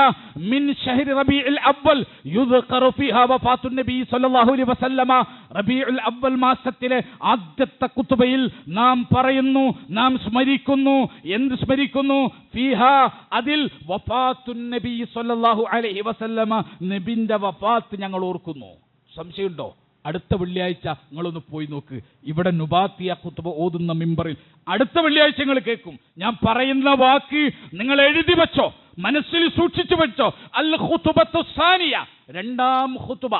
മിൻ ശഹ്രി റബീഉൽ അവ്വൽ യുദ്കറു ഫീഹാ വഫാത്തുൻ നബി സല്ലല്ലാഹു അലൈഹി വസല്ലമ. റബീഉൽ അവ്വൽ മാസത്തിലെ ആദ്യത്തെ ഖുതുബയിൽ നാം പറയുന്നു, നാം സ്മരിക്കുന്നു. എന്ത് സ്മരിക്കുന്നു? ഫീഹാ, അതിൽ വഫാത്തുൻ നബി സല്ലല്ലാഹു അലൈഹി വസല്ലമ, നബിന്റെ വഫാത്ത് ഞങ്ങൾ ഓർക്കുന്നു. സംശയമുണ്ടോ? അടുത്ത വെള്ളിയാഴ്ച നിങ്ങളൊന്ന് പോയി നോക്ക്. ഇവിടെ നുബാത്തിയ ഖുതുബ ഓതുന്ന മിമ്പറിൽ അടുത്ത വെള്ളിയാഴ്ച നിങ്ങൾ കേൾക്കും. ഞാൻ പറയുന്ന വാക്ക് നിങ്ങൾ എഴുതി വെച്ചോ, മനസ്സിൽ സൂക്ഷിച്ചു വെച്ചോ. അൽ ഖുതുബത്തു സാനിയ, രണ്ടാം ഖുതുബ.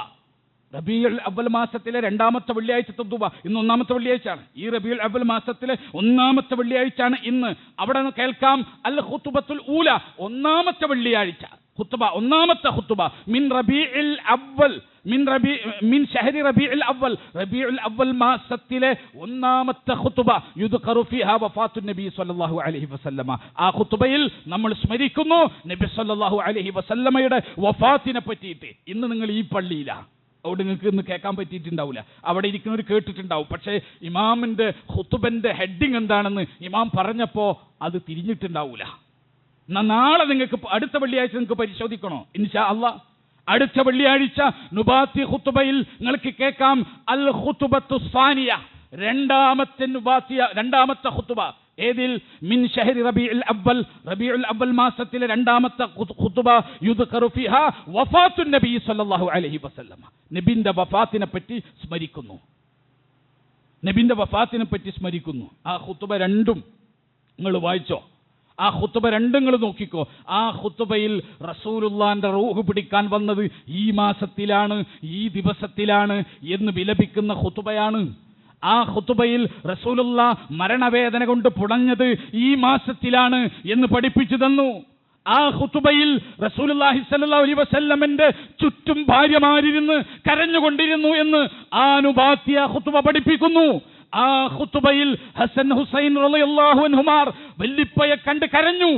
റബീഉൽ അവ്വൽ മാസത്തിലെ രണ്ടാമത്തെ വെള്ളിയാഴ്ചത്തെ ഖുതുബ. ഇന്ന് ഒന്നാമത്തെ വെള്ളിയാഴ്ചയാണ്. ഈ റബീഉൽ അവ്വൽ മാസത്തിലെ ഒന്നാമത്തെ വെള്ളിയാഴ്ചയാണ് ഇന്ന്. അവിടെ നിന്ന് കേൾക്കാം അൽ ഖുതുബത്തുൽ ഊല, ഒന്നാമത്തെ വെള്ളിയാഴ്ച ഖുതുബ, ഒന്നാമത്തെ ഖുതുബ. മിൻ റബീഉൽ അവ്വൽ, മിൻ ശഹരി റബീഉൽ അവ്വൽ, റബീഉൽ അവ്വൽ മാസത്തിലെ ഒന്നാമത്തെ ഖുതുബ. യുദ്കറു ഫീഹാ വഫാത്തുൻ നബി സല്ലല്ലാഹു അലൈഹി വസല്ലമ. ആ ഖുതുബയിൽ നമ്മൾ സ്മരിക്കുന്നു നബി സല്ലല്ലാഹു അലൈഹി വസല്ലമയുടെ വഫാത്തിനെ പറ്റിയിട്ട്. ഇന്ന് നിങ്ങൾ ഈ പള്ളിയിലാണ്, അവിടെ നിങ്ങൾക്ക് ഇന്ന് കേൾക്കാൻ പറ്റിയിട്ടുണ്ടാവില്ല, അവിടെ ഇരിക്കുന്നവർ കേട്ടിട്ടുണ്ടാവും. പക്ഷേ ഇമാമിന്റെ ഖുതുബന്റെ ഹെഡിങ് എന്താണെന്ന് ഇമാം പറഞ്ഞപ്പോൾ അത് തിരിഞ്ഞിട്ടുണ്ടാവില്ല. നാളെ നിങ്ങൾക്ക് അടുത്ത വെള്ളിയാഴ്ച നിങ്ങൾക്ക് പരിശോധിക്കണോ? ഇൻഷാ അല്ലാഹ് അടുത്ത വെള്ളിയാഴ്ച നുബാത്തി ഖുതുബയിൽ നിങ്ങൾക്ക് കേൾക്കാം അൽ ഖുതുബത്തു സാനിയ, രണ്ടാമത്തെ നുബാത്തിയ, രണ്ടാമത്തെ ഖുതുബ. ഏതിൽ? മിൻ ശഹരി റബീഉൽ അവ്വൽ, റബീഉൽ അവ്വൽ മാസത്തിലെ രണ്ടാമത്തെ ഖുതുബ. യുദ്കറു ഫീഹാ വഫാത്തുൻ നബി സല്ലല്ലാഹു അലൈഹി വസല്ലമ, നബിന്റെ വഫാത്തിനെ പറ്റി സ്മരിക്കുന്നു. നബിന്റെ വഫാത്തിനെ പറ്റി സ്മരിക്കുന്നു. ആ ഖുതുബ രണ്ടും നിങ്ങൾ വായിച്ചോ? ആ ഖുതുബ രണ്ടും നിങ്ങൾ നോക്കിക്കോ. ആ ഖുതുബയിൽ റസൂലുള്ളാന്റെ റൂഹ് പിടിക്കാൻ വന്നത് ഈ മാസത്തിലാണ്, ഈ ദിവസത്തിലാണ് എന്ന് വിലപിക്കുന്ന ഖുതുബയാണ്. ആ ഖുതുബയിൽ റസൂലുള്ള മരണവേദന കൊണ്ട് പുടഞ്ഞത് ഈ മാസത്തിലാണ് എന്ന് പഠിപ്പിച്ചു തന്നു. ആ ഖുതുബയിൽ റസൂലുള്ളാഹി സ്വല്ലല്ലാഹു അലൈഹി വസല്ലമന്റെ ചുറ്റും ഭാര്യമാരിരുന്ന് കരഞ്ഞുകൊണ്ടിരുന്നു എന്ന് ആ നുബാത്തിയ ഖുതുബ പഠിപ്പിക്കുന്നു. ആ ഖുതുബയിൽ ഹസൻ ഹുസൈൻ റളിയല്ലാഹു അൻഹുമാർ വല്ലിപ്പയെ കണ്ട് കരഞ്ഞു.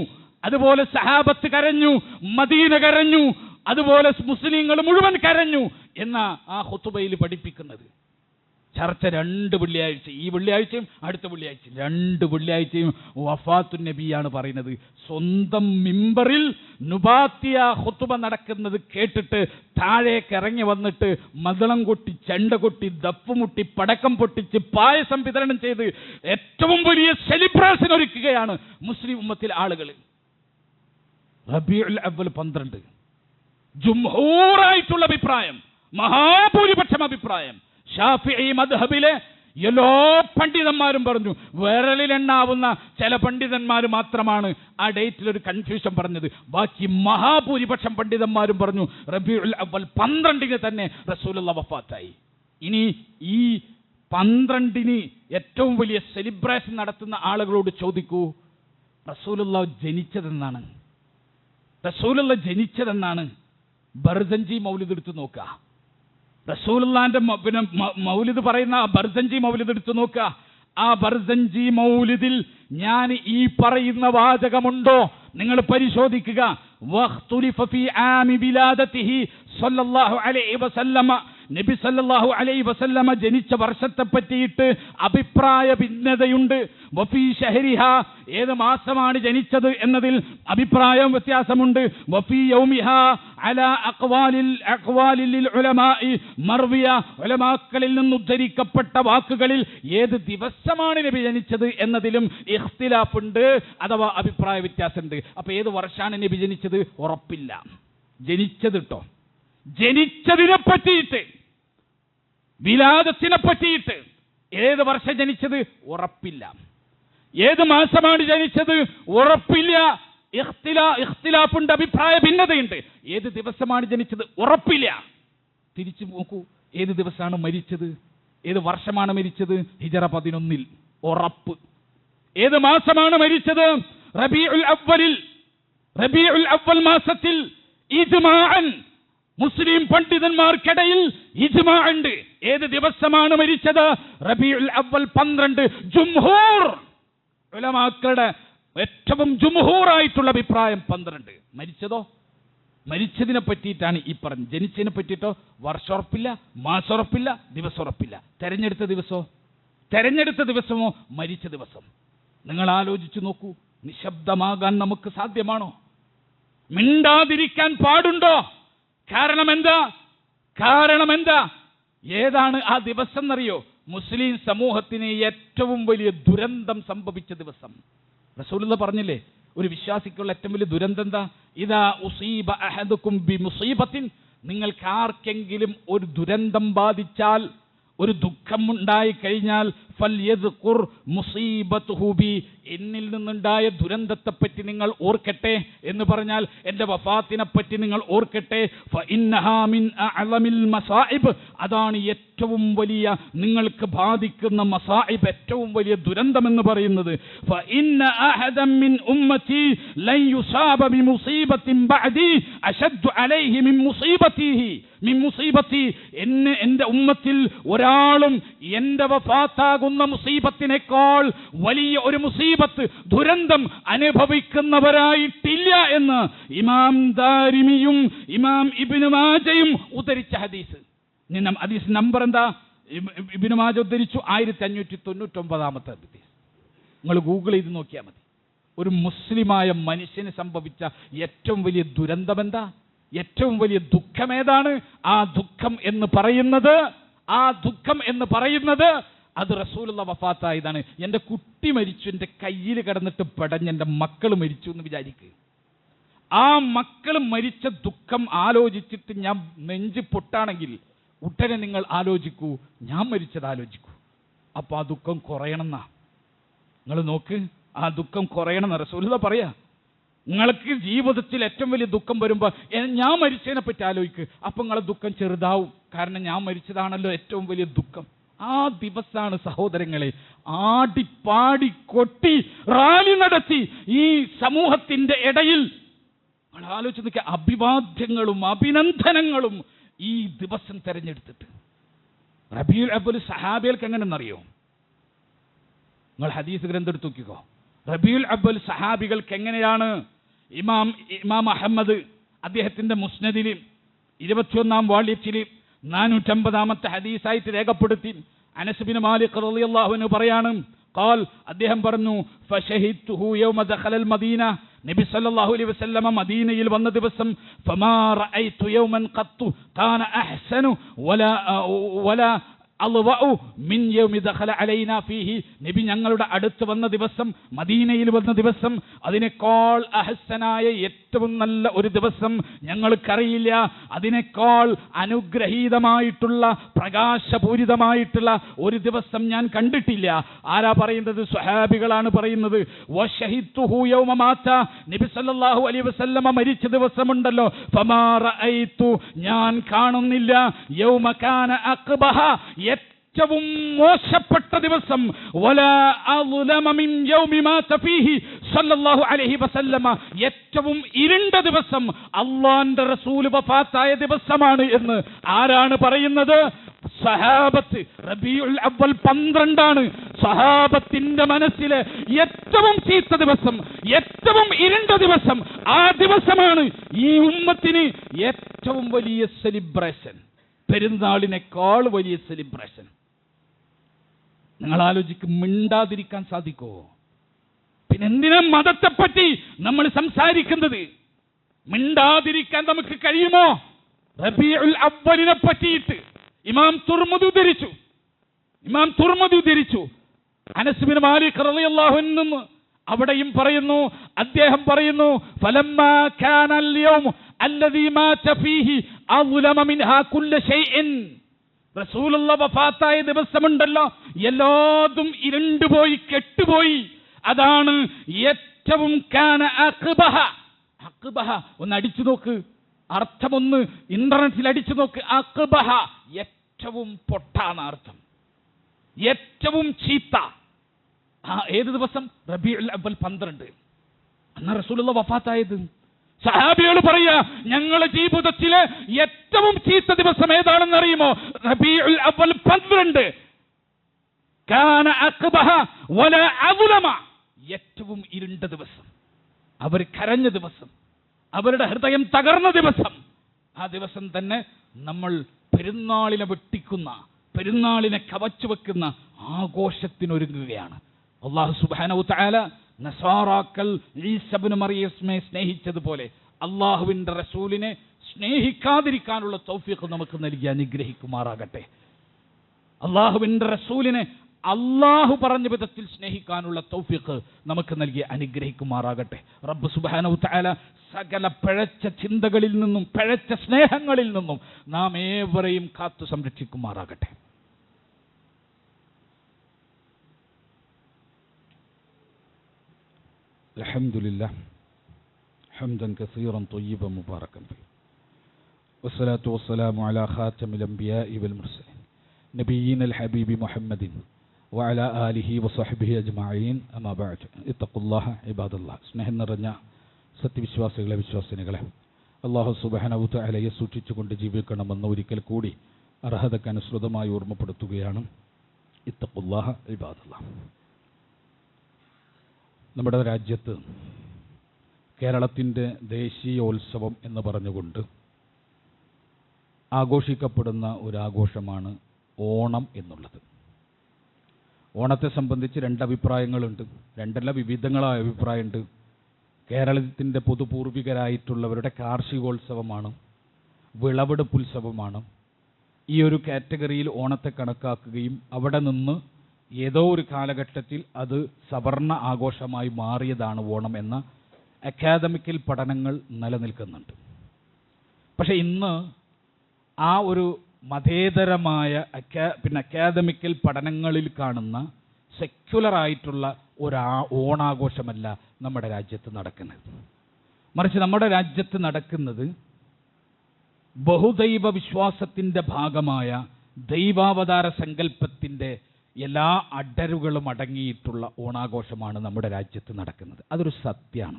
അതുപോലെ സഹാബത്ത് കരഞ്ഞു, മദീന കരഞ്ഞു, അതുപോലെ മുസ്ലിങ്ങൾ മുഴുവൻ കരഞ്ഞു എന്നാ ആ ഖുതുബയിൽ പഠിപ്പിക്കുന്നത്. ചർച്ച രണ്ട് വെള്ളിയാഴ്ച, ഈ വെള്ളിയാഴ്ചയും അടുത്ത വെള്ളിയാഴ്ചയും, രണ്ട് വെള്ളിയാഴ്ചയും വഫാത്തുൻ നബിയാണ് പറയുന്നത്. സ്വന്തം മിമ്പറിൽ നുബാത്തിയ ഖുതുബ നടക്കുന്നത് കേട്ടിട്ട് താഴേക്ക് ഇറങ്ങി വന്നിട്ട് മദളം കൊട്ടി, ചെണ്ട കൊട്ടി, ദപ്പുമുട്ടി, പടക്കം പൊട്ടിച്ച്, പായസം വിതരണം ചെയ്ത് ഏറ്റവും വലിയ സെലിബ്രേഷൻ ഒരുക്കുകയാണ് മുസ്ലിം ഉമ്മത്തിൽ ആളുകൾ. റബീഉൽ അവ്വൽ 12, ജുംഹൂറായിട്ടുള്ള അഭിപ്രായം, മഹാഭൂരിപക്ഷം അഭിപ്രായം ഷാഫിഈ മദ്ഹബിലെ എല്ലാ പണ്ഡിതന്മാരും പറഞ്ഞു. വിരലിലെണ്ണാവുന്ന ചില പണ്ഡിതന്മാർ മാത്രമാണ് ആ ഡേറ്റിൽ ഒരു കൺഫ്യൂഷൻ പറഞ്ഞത്. ബാക്കി മഹാഭൂരിപക്ഷം പണ്ഡിതന്മാരും പറഞ്ഞു റബീഉൽ അവ്വൽ 12 തന്നെ റസൂലുള്ളാഹി വഫാത്തായി. ഇനി ഈ 12 ഏറ്റവും വലിയ സെലിബ്രേഷൻ നടത്തുന്ന ആളുകളോട് ചോദിക്കൂ, റസൂലുള്ളാഹി ജനിച്ചതെന്നാണ്? റസൂലുള്ളാഹി ജനിച്ചതെന്നാണ്? ബർസഞ്ചി മൗലിദ് എടുത്ത് നോക്കുക. റസൂലുള്ളാഹിന്റെ പിന്നെ മൗലിദ് പറയുന്ന ബർസഞ്ചി മൗലിദ് എടുത്തു നോക്കുക. ആ ബർസഞ്ചി മൗലിദിൽ ഞാൻ ഈ പറയുന്ന വാചകമുണ്ടോ നിങ്ങൾ പരിശോധിക്കുക. വഖ്തുലിഫ ഫീ ആമി വിലാദതിഹി സല്ലല്ലാഹു അലൈഹി വസല്ലമ, നബി സല്ലല്ലാഹു അലൈഹി വസല്ലമ ജനിച്ച വർഷത്തെ പറ്റിയിട്ട് അഭിപ്രായ ഭിന്നതയുണ്ട്. വഫീ ശഹരിഹാ, ഏത് മാസമാണ് ജനിച്ചത് എന്നതിൽ അഭിപ്രായ വ്യത്യാസമുണ്ട്. വഫീ യൗമിഹാ അലാ അഖ്വാലിൽ ഉലമാഇ മർവിയ, ഉലമാക്കളിൽ നിന്ന് ഉദ്ധരിക്കപ്പെട്ട വാക്കുകളിൽ ഏത് ദിവസമാണ് നബി ജനിച്ചത് എന്നതിലും ഇഖ്തിലാഫുണ്ട്, അഥവാ അഭിപ്രായ വ്യത്യാസമുണ്ട്. അപ്പൊ ഏത് വർഷമാണ് നബി ജനിച്ചത് ഉറപ്പില്ല. ജനിച്ചത് കേട്ടോ, ജനിച്ചതിനെ പറ്റിയിട്ട്, വിലാദത്തിനെ പറ്റിയിട്ട് ഏത് വർഷം ജനിച്ചത് ഉറപ്പില്ല. ഏത് മാസമാണ് ജനിച്ചത് ഉറപ്പില്ല. ഇഖ്തിലാഫുണ്ട്, അഭിപ്രായ ഭിന്നതയുണ്ട്. ഏത് ദിവസമാണ് ജനിച്ചത് ഉറപ്പില്ല. തിരിച്ചു നോക്കൂ, ഏത് ദിവസമാണ് മരിച്ചത്, ഏത് വർഷമാണ് മരിച്ചത്? ഹിജറ 11 ഉറപ്പ്. ഏത് മാസമാണ് മരിച്ചത്? റബീഉൽ അവ്വലിൽ, റബീഉൽ അവ്വൽ മാസത്തിൽ. ഇജ്മാഅൻ, മുസ്ലിം പണ്ഡിതന്മാർക്കിടയിൽ ഇജ്മാ ഉണ്ട്. ഏത് ദിവസമാണ് മരിച്ചത്? റബീഉൽ അവ്വൽ 12. ജുംഹൂർ ഉലമാക്കളുടെ ഏറ്റവും ജുംഹൂറായിട്ടുള്ള അഭിപ്രായം 12. മരിച്ചതോ? മരിച്ചതിനെ പറ്റിയിട്ടാണ് ഈ പറഞ്ഞത്. ജനിച്ചതിനെ പറ്റിയിട്ടോ വർഷമുറപ്പില്ല, മാസമുറപ്പില്ല, ദിവസമുറപ്പില്ല. തെരഞ്ഞെടുത്ത ദിവസമോ? തെരഞ്ഞെടുത്ത ദിവസമോ മരിച്ച ദിവസം? നിങ്ങൾ ആലോചിച്ചു നോക്കൂ, നിശബ്ദമാകാൻ നമുക്ക് സാധ്യമാണോ? മിണ്ടാതിരിക്കാൻ പാടുണ്ടോ? കാരണം എന്താ? ഏതാണ് ആ ദിവസം എന്നറിയോ? മുസ്ലിം സമൂഹത്തിന് ഏറ്റവും വലിയ ദുരന്തം സംഭവിച്ച ദിവസം. റസൂലുള്ളാഹി പറഞ്ഞില്ലേ, ഒരു വിശ്വാസിക്കുള്ള ഏറ്റവും വലിയ ദുരന്തം എന്താ? ഇദാ ഉസീബ അഹദുക്കും ബിമുസീബത്തിൻ, നിങ്ങൾക്ക് ആർക്കെങ്കിലും ഒരു ദുരന്തം ബാധിച്ചാൽ, ഒരു ദുഃഖം ഉണ്ടായി കഴിഞ്ഞാൽ, ഫൽയദ്കുർ മുസീബത്തുഹു ബി, എന്നിൽ നിന്നുണ്ടായ ദുരന്തത്തെപ്പറ്റി നിങ്ങൾ ഓർക്കട്ടെ എന്ന് പറഞ്ഞാൽ എൻ്റെ വഫാത്തിനെ പറ്റി നിങ്ങൾ ഓർക്കട്ടെ. ഫഇന്നഹാ മിൻ അഅ്ലമിൽ മസാഇബ്, അതാണ് ഏറ്റവും വലിയ നിങ്ങൾക്ക് ബാധിക്കുന്ന മസാഇബ്, ഏറ്റവും വലിയ ദുരന്തം എന്ന് പറയുന്നത്. ഫഇന്ന അഹദൻ മിൻ ഉമ്മതി ലൻ യുസാബ ബിമുസീബത്തിൻ ബഅദി അശദ്ദു അലൈഹി മിൻ മുസീബത്തി, എൻ്റെ ഉമ്മത്തിൽ ഒരാളും എൻ്റെ വഫാത്താകുന്ന മുസീബത്തിനേക്കാൾ വലിയ ഒരു മുസീബത്ത്, ദുരന്തം അനുഭവിക്കുന്നവരായിട്ടില്ല എന്ന് ഇമാം ദാരിമിയും ഇമാം ഇബ്നു മാജയും ഉദ്ധരിച്ച ഹദീസ്. ഹദീസ് നമ്പർ എന്താ? ഇബ്നു മാജ ഉദ്ധരിച്ചു 1599 ഹദീസ്. നിങ്ങൾ ഗൂഗിൾ ചെയ്ത് നോക്കിയാൽ മതി. ഒരു മുസ്ലിമായ മനുഷ്യന് സംഭവിച്ച ഏറ്റവും വലിയ ദുരന്തം എന്താ? ഏറ്റവും വലിയ ദുഃഖം ഏതാണ്? ആ ദുഃഖം എന്ന് പറയുന്നത് അത് റസൂലുള്ള വഫാത്തായതാണ്. എൻ്റെ കുട്ടി മരിച്ചു, എൻ്റെ കയ്യിൽ കിടന്നിട്ട് പെടഞ്ഞ് എൻ്റെ മക്കൾ മരിച്ചു എന്ന് വിചാരിക്കുക. ആ മക്കൾ മരിച്ച ദുഃഖം ആലോചിച്ചിട്ട് ഞാൻ നെഞ്ച് പൊട്ടാണെങ്കിൽ ഉടനെ നിങ്ങൾ ആലോചിക്കൂ, ഞാൻ മരിച്ചത് ആലോചിക്കൂ. അപ്പൊ ആ ദുഃഖം കുറയണമെന്നാ. നിങ്ങൾ നോക്ക്, ആ ദുഃഖം കുറയണമെന്ന് റസൂലുള്ളാഹി പറയാ. നിങ്ങൾക്ക് ജീവിതത്തിൽ ഏറ്റവും വലിയ ദുഃഖം വരുമ്പോൾ ഞാൻ മരിച്ചതിനെ പറ്റി ആലോചിക്കുക. അപ്പം നിങ്ങളെ ദുഃഖം ചെറുതാവും, കാരണം ഞാൻ മരിച്ചതാണല്ലോ ഏറ്റവും വലിയ ദുഃഖം. ആ ദിവസമാണ് സഹോദരങ്ങളെ ആടിപ്പാടി കൊട്ടി റാലി നടത്തി ഈ സമൂഹത്തിന്റെ ഇടയിൽ നിങ്ങൾ ആലോചിച്ച് നോക്കിയ അഭിവാദ്യങ്ങളും അഭിനന്ദനങ്ങളും ഈ ദിവസം തെരഞ്ഞെടുത്തിട്ട്. റബീഉൽ അവ്വൽ സഹാബികൾക്ക് എങ്ങനെയെന്നറിയോ? നിങ്ങൾ ഹദീസ് ഗ്രന്ഥം എടുത്ത് നോക്കിക്കോ. റബീഉൽ അവ്വൽ സഹാബികൾക്ക് എങ്ങനെയാണ്? ഇമാം അഹമ്മദ് അദ്ദേഹത്തിന്റെ മുസ്നദിൽ 21-ാം വാള്യത്തിൽ 450-ാമത്തെ ഹദീസായിട്ട് രേഖപ്പെടുത്തി. അനസ് ബിൻ മാലിക് റളിയല്ലാഹു അൻഹു പറയാണ്, ഖാൽ, അദ്ദേഹം പറഞ്ഞു, ഫശഹിദ്തുഹു യൗമ ദഖലൽ മദീന, നബി സല്ലല്ലാഹു അലൈഹി വസല്ലമ മദീനയിൽ വന്ന ദിവസം, ഫമാ റഅയ്തു യൗമൻ ഖത്തു കാന അഹ്സനു വലാ അൽവഉ മിൻ യൗമി ദഖല അലൈനാ ഫീഹി, നബി ഞങ്ങളുടെ അടുത്ത് വന്ന ദിവസം, മദീനയിൽ വന്ന ദിവസം, അതിനേക്കാൾ അഹ്സനായ ഏറ്റവും നല്ല ഒരു ദിവസം ഞങ്ങൾക്കറിയില്ല. അതിനേക്കാൾ അനുഗ്രഹീതമായിട്ടുള്ള പ്രകാശപൂരിതമായിട്ടുള്ള ഒരു ദിവസം ഞാൻ കണ്ടിട്ടില്ല. ആരാ പറയുന്നത്? സ്വഹാബികളാണ് പറയുന്നത്. വശഹിദ്തുഹു യൗമ മാത, നബി സല്ലല്ലാഹു അലൈഹി വസല്ലമ മരിച്ച ദിവസമുണ്ടല്ലോ, ഫമാ റഅയ്തു, ഞാൻ കാണുന്നില്ല, യൗമ കാന അഖ്ബഹ, ഏറ്റവും മോശപ്പെട്ട ദിവസം, വലാ അദ്ലമ മിൻ യൗമി മാത ഫീഹി സല്ലല്ലാഹു അലൈഹി വസല്ലമ, ഏറ്റവും ഇരുണ്ട ദിവസം അല്ലാഹുവിന്റെ റസൂൽ വഫാത്തായ ദിവസമാണ് എന്ന് ആരാണ് പറയുന്നത്? സഹാബത്ത്. റബീഉൽ അവ്വൽ 12 സഹാബത്തിന്റെ മനസ്സിലെ ഏറ്റവും ചീത്ത ദിവസം, ഏറ്റവും ഇരുണ്ട ദിവസം. ആ ദിവസമാണ് ഈ ഉമ്മത്തിന് ഏറ്റവും വലിയ സെലിബ്രേഷൻ, പെരുന്നാളിനേക്കാൾ വലിയ സെലിബ്രേഷൻ. നിങ്ങൾ ആലോചിക്കും, മിണ്ടാതിരിക്കാൻ സാധിക്കുമോ? പിന്നെ എന്തിനാ മതത്തെപ്പറ്റി നമ്മൾ സംസാരിക്കുന്നത്? മിണ്ടാതിരിക്കാൻ നമുക്ക് കഴിയുമോ? റബീഉൽ അവ്വലിനെ പറ്റിയിട്ട് ഇമാം തുർമുദി ഉദ്ധരിച്ചു. അനസ് ബിൻ മാലിക് റളിയല്ലാഹു അൻഹു അവിടെയും പറയുന്നു, അദ്ദേഹം പറയുന്നു, ഫലമ്മാ കാനൽ യൗം അല്ലദീ മാത ഫീഹി അദ്ലമ മിൻഹാ കുല്ല ഷൈഇൻ, റസൂലുള്ളാഹി വഫാത്തായ ദിവസമുണ്ടല്ലോ, എല്ലാതും ഇരുണ്ടുപോയി, കെട്ടുപോയി. അതാണ് ഏറ്റവും കാന അഖ്ബഹ. അഖ്ബഹ ഒന്ന് അടിച്ചു നോക്ക്, അർത്ഥമൊന്ന് ഇന്റർനെറ്റിൽ അടിച്ചു നോക്ക്. അഖ്ബഹ ഏറ്റവും പൊട്ടാണ് അർത്ഥം, ഏറ്റവും ചീത്ത. ഏത് ദിവസം? റബീഉൽ അവ്വൽ 12. അന്ന് റസൂലുള്ളാഹി വഫാത്തായത്. സഹാബികൾ പറയാ, ഞങ്ങളുടെ ജീവിതത്തിലെ ഏറ്റവും ചീത്ത ദിവസം ഏതാണെന്ന് അറിയുമോ? റബീഉൽ അവ്വൽ 12. കാന അഖ്ബഹ വലാ അദ്ലമ, ഏറ്റവും ഇരുണ്ട ദിവസം, അവർ കരഞ്ഞ ദിവസം, അവരുടെ ഹൃദയം തകർന്ന ദിവസം. ആ ദിവസം തന്നെ നമ്മൾ പെരുന്നാളിനെ വെട്ടിക്കുന്ന, പെരുന്നാളിനെ കവച്ചു വെക്കുന്ന ആഘോഷത്തിനൊരുങ്ങുകയാണ്. അല്ലാഹു സുബ്ഹാനഹു തആല നസാറാക്കൾ ഈസ ഇബ്നു മറിയമിനെ സ്നേഹിച്ചതുപോലെ അല്ലാഹുവിന്റെ റസൂലിനെ സ്നേഹിക്കാതിരിക്കാനുള്ള തൗഫീഖ് നമുക്ക് നൽകി അനുഗ്രഹിക്കുമാറാകട്ടെ. അല്ലാഹുവിന്റെ റസൂലിനെ അല്ലാഹു പറഞ്ഞ വിധത്തിൽ സ്നേഹിക്കാനുള്ള തൗഫീഖ് നമുക്ക് നൽകി അനുഗ്രഹിക്കുമാറാകട്ടെ. റബ്ബ് സുബ്ഹാനഹു തആല സകല പിഴച്ച ചിന്തകളിൽ നിന്നും പിഴച്ച സ്നേഹങ്ങളിൽ നിന്നും നാം ഏവരെയും കാത്തു സംരക്ഷിക്കുമാറാകട്ടെ. അൽഹംദുലില്ലാഹ് ഹംദൻ കസീറൻ ത്വയ്യിബൻ മുബാറകൻ ഫീഹി വസ്സലാത്തു വസ്സലാമു അലാ ഖാതമിൽ അംബിയാഇ വൽ മുർസലീൻ നബിയ്യിനൽ ഹബീബി മുഹമ്മദിൻ വഅലാ ആലിഹി വസഹ്ബിഹി അജ്മഈൻ അമ്മാ ബഅദ് ഇത്തഖുല്ലാഹ ഇബാദല്ലാഹ്. സ്നേഹം നിറഞ്ഞ സത്യവിശ്വാസികളെ, വിശ്വാസിനികളെ, അല്ലാഹു സുബ്ഹാനഹു തആലയെ സൂക്ഷിച്ചുകൊണ്ട് ജീവിക്കണമെന്ന് ഒരിക്കൽ കൂടി അർഹതക്കനുസൃതമായി ഓർമ്മപ്പെടുത്തുകയാണ്. ഇത്തഖുല്ലാഹ ഇബാദല്ലാഹ്. നമ്മുടെ രാജ്യത്ത് കേരളത്തിൻ്റെ ദേശീയോത്സവം എന്ന് പറഞ്ഞുകൊണ്ട് ആഘോഷിക്കപ്പെടുന്ന ഒരാഘോഷമാണ് ഓണം എന്നുള്ളത്. ഓണത്തെ സംബന്ധിച്ച് രണ്ടഭിപ്രായങ്ങളുണ്ട്, രണ്ടല്ല വിവിധങ്ങളായ അഭിപ്രായമുണ്ട്. കേരളത്തിൻ്റെ പൊതുപൂർവികരായിട്ടുള്ളവരുടെ കാർഷികോത്സവമാണ്, വിളവെടുപ്പുത്സവമാണ്. ഈ ഒരു കാറ്റഗറിയിൽ ഓണത്തെ കണക്കാക്കുകയും അവിടെ നിന്ന് ഏതോ ഒരു കാലഘട്ടത്തിൽ അത് സവർണ ആഘോഷമായി മാറിയതാണ് ഓണം എന്ന അക്കാദമിക്കൽ പഠനങ്ങൾ നിലനിൽക്കുന്നുണ്ട്. പക്ഷെ ഇന്ന് ആ ഒരു മതേതരമായ അക്കാദമിക്കൽ പഠനങ്ങളിൽ കാണുന്ന സെക്യുലറായിട്ടുള്ള ഓണാഘോഷമല്ല നമ്മുടെ രാജ്യത്ത് നടക്കുന്നത്. മറിച്ച് നമ്മുടെ രാജ്യത്ത് നടക്കുന്നത് ബഹുദൈവ വിശ്വാസത്തിൻ്റെ ഭാഗമായ ദൈവാവതാര സങ്കല്പത്തിൻ്റെ എല്ലാ അടരുകളും അടങ്ങിയിട്ടുള്ള ഓണാഘോഷമാണ് നമ്മുടെ രാജ്യത്ത് നടക്കുന്നത്. അതൊരു സത്യമാണ്.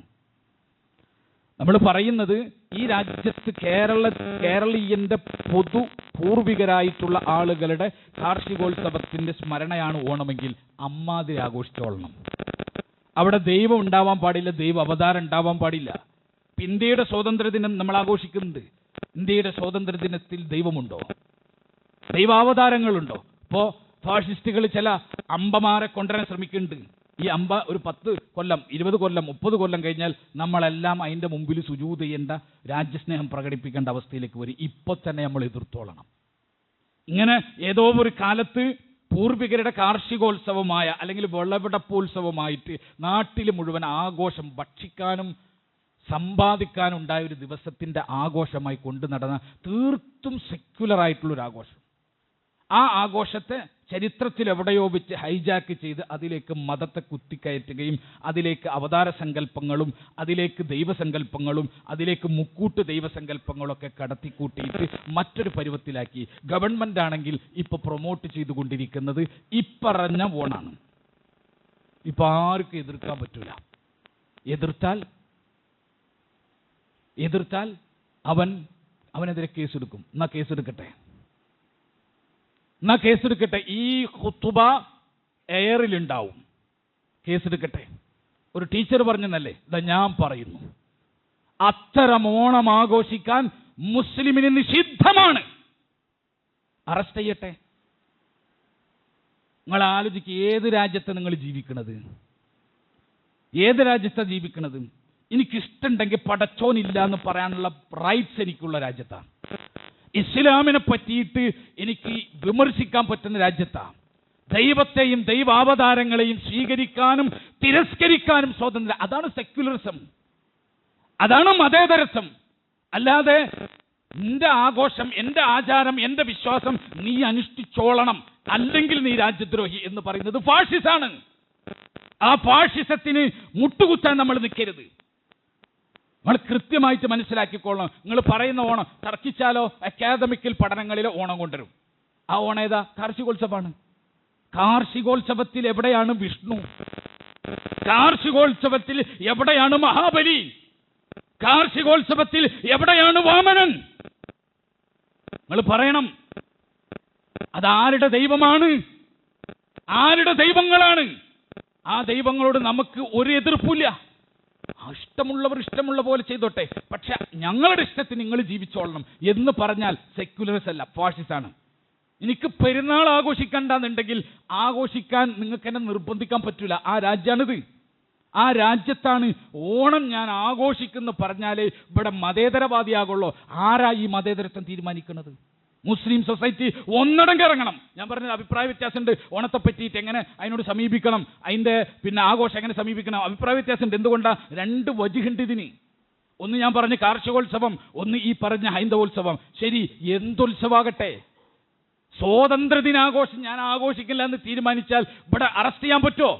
നമ്മൾ പറയുന്നത് ഈ രാജ്യത്ത് കേരളീയന്റെ പൊതു പൂർവികരായിട്ടുള്ള ആളുകളുടെ കാർഷികോത്സവത്തിന്റെ സ്മരണയാണ് ഓണമെങ്കിൽ അമ്മാതിരി ആഘോഷിച്ചോളണം. അവിടെ ദൈവം ഉണ്ടാവാൻ പാടില്ല, ദൈവ അവതാരം ഉണ്ടാവാൻ പാടില്ല. ഇന്ത്യയുടെ സ്വാതന്ത്ര്യദിനം നമ്മൾ ആഘോഷിക്കുന്നുണ്ട്. ഇന്ത്യയുടെ സ്വാതന്ത്ര്യദിനത്തിൽ ദൈവമുണ്ടോ? ദൈവാവതാരങ്ങളുണ്ടോ? ഇപ്പോൾ ഫാഷിസ്റ്റുകൾ ചില അമ്പമാരെ കൊണ്ടുവരാൻ ശ്രമിക്കുന്നുണ്ട്. ഈ അമ്പ ഒരു 10 കൊല്ലം 20 കൊല്ലം 30 കൊല്ലം കഴിഞ്ഞാൽ നമ്മളെല്ലാം അതിൻ്റെ മുമ്പിൽ സുജൂദ് ചെയ്യേണ്ട, രാജ്യസ്നേഹം പ്രകടിപ്പിക്കേണ്ട അവസ്ഥയിലേക്ക് വരും. ഇപ്പോൾ തന്നെ നമ്മൾ എതിർത്തോളണം. ഇങ്ങനെ ഏതോ ഒരു കാലത്ത് പൂർവികരുടെ കാർഷികോത്സവമായ അല്ലെങ്കിൽ വിളവെടുപ്പോത്സവമായിട്ട് നാട്ടിൽ മുഴുവൻ ആഘോഷം, ഭക്ഷിക്കാനും സമ്പാദിക്കാനും ഉണ്ടായ ഒരു ദിവസത്തിൻ്റെ ആഘോഷമായി കൊണ്ടു നടന്ന തീർത്തും സെക്യുലറായിട്ടുള്ളൊരു ആഘോഷം. ആ ആഘോഷത്തെ ചരിത്രത്തിൽ എവിടെയോ വെച്ച് ഹൈജാക്ക് ചെയ്ത് അതിലേക്ക് മതത്തെ കുത്തിക്കയറ്റുകയും അതിലേക്ക് അവതാര സങ്കല്പങ്ങളും അതിലേക്ക് ദൈവസങ്കല്പങ്ങളും അതിലേക്ക് മുക്കൂട്ട് ദൈവസങ്കല്പങ്ങളൊക്കെ കടത്തിക്കൂട്ടിയിട്ട് മറ്റൊരു പരുവത്തിലാക്കി. ഗവൺമെൻറ് ആണെങ്കിൽ ഇപ്പോൾ പ്രൊമോട്ട് ചെയ്തുകൊണ്ടിരിക്കുന്നത് ഇപ്പറഞ്ഞ ഓണാണ്. ഇപ്പം ആർക്കും എതിർക്കാൻ പറ്റൂല. എതിർത്താൽ അവനെതിരെ കേസെടുക്കും. എന്നാ കേസെടുക്കട്ടെ. ഈ ഖുതുബ എയറിലുണ്ടാവും, കേസെടുക്കട്ടെ. ഒരു ടീച്ചർ പറഞ്ഞെന്നല്ലേ, ഇതാ ഞാൻ പറയുന്നു, അത്തരം ഓണം ആഘോഷിക്കാൻ മുസ്ലിമിന് നിഷിദ്ധമാണ്. അറസ്റ്റ് ചെയ്യട്ടെ. നിങ്ങൾ ആലോചിക്കുക, ഏത് രാജ്യത്താണ് നിങ്ങൾ ജീവിക്കുന്നത്? ഏത് രാജ്യത്താണ് ജീവിക്കുന്നത്? എനിക്കിഷ്ടമുണ്ടെങ്കിൽ പടച്ചോനില്ല എന്ന് പറയാനുള്ള റൈറ്റ്സ് എനിക്കുള്ള രാജ്യത്താണ്. ഇസ്ലാമിനെ പറ്റിയിട്ട് എനിക്ക് വിമർശിക്കാൻ പറ്റുന്ന രാജ്യത്താണ്. ദൈവത്തെയും ദൈവാവതാരങ്ങളെയും സ്വീകരിക്കാനും തിരസ്കരിക്കാനും സ്വാതന്ത്ര്യം. അതാണ് സെക്യുലറിസം, അതാണ് മതേതരത്വം. അല്ലാതെ എൻ്റെ ആഘോഷം, എൻ്റെ ആചാരം, എൻ്റെ വിശ്വാസം നീ അനുഷ്ഠിച്ചോളണം, അല്ലെങ്കിൽ നീ രാജ്യദ്രോഹി എന്ന് പറയുന്നത് ഫാഷിസാണ്. ആ ഫാഷിസത്തിന് മുട്ടുകുത്താൻ നമ്മൾ നിൽക്കരുത്. നമ്മൾ കൃത്യമായിട്ട് മനസ്സിലാക്കിക്കൊള്ളണം. നിങ്ങൾ പറയുന്ന ഓണം തർക്കിച്ചാലോ അക്കാദമിക്കൽ പഠനങ്ങളിലെ ഓണം കൊണ്ടുവരും. ആ ഓണം ഏതാ? കാർഷികോത്സവമാണ്. കാർഷികോത്സവത്തിൽ എവിടെയാണ് വിഷ്ണു? കാർഷികോത്സവത്തിൽ എവിടെയാണ് മഹാബലി? കാർഷികോത്സവത്തിൽ എവിടെയാണ് വാമനൻ? നിങ്ങൾ പറയണം. അതാരുടെ ദൈവമാണ്? ആരുടെ ദൈവങ്ങളാണ്? ആ ദൈവങ്ങളോട് നമുക്ക് ഒരു എതിർപ്പില്ല. ഇഷ്ടമുള്ളവർ ഇഷ്ടമുള്ള പോലെ ചെയ്തോട്ടെ, പക്ഷെ ഞങ്ങളുടെ ഇഷ്ടത്തിന് നിങ്ങൾ ജീവിച്ചോളണം എന്ന് പറഞ്ഞാൽ സെക്യുലറിസം അല്ല, ഫാഷിസാണ്. എനിക്ക് പെരുന്നാൾ ആഘോഷിക്കണ്ടെന്നുണ്ടെങ്കിൽ ആഘോഷിക്കാൻ നിങ്ങൾക്ക് എന്നെ നിർബന്ധിക്കാൻ പറ്റൂല. ആ രാജ്യമാണിത്. ആ രാജ്യത്താണ് ഓണം ഞാൻ ആഘോഷിക്കുന്നു പറഞ്ഞാലേ ഇവിടെ മതേതരവാദിയാകുള്ളൂ. ആരാ ഈ മതേതരത്വം തീരുമാനിക്കുന്നത്? മുസ്ലിം സൊസൈറ്റി ഒന്നടങ്കം ഇറങ്ങണം. ഞാൻ പറഞ്ഞത് അഭിപ്രായ വ്യത്യാസമുണ്ട് ഓണത്തെ പറ്റിയിട്ട്, എങ്ങനെ അതിനോട് സമീപിക്കണം, അതിൻ്റെ ആഘോഷം എങ്ങനെ സമീപിക്കണം, അഭിപ്രായ വ്യത്യാസമുണ്ട്. എന്തുകൊണ്ടാണ്? രണ്ട് വജിഹുണ്ട് ഇതിന്. ഒന്ന് ഞാൻ പറഞ്ഞ കാർഷികോത്സവം, ഒന്ന് ഈ പറഞ്ഞ ഹൈന്ദവോത്സവം. ശരി, എന്തുത്സവാകട്ടെ, സ്വാതന്ത്ര്യദിനാഘോഷം ഞാൻ ആഘോഷിക്കില്ല എന്ന് തീരുമാനിച്ചാൽ ഇവിടെ അറസ്റ്റ് ചെയ്യാൻ പറ്റുമോ?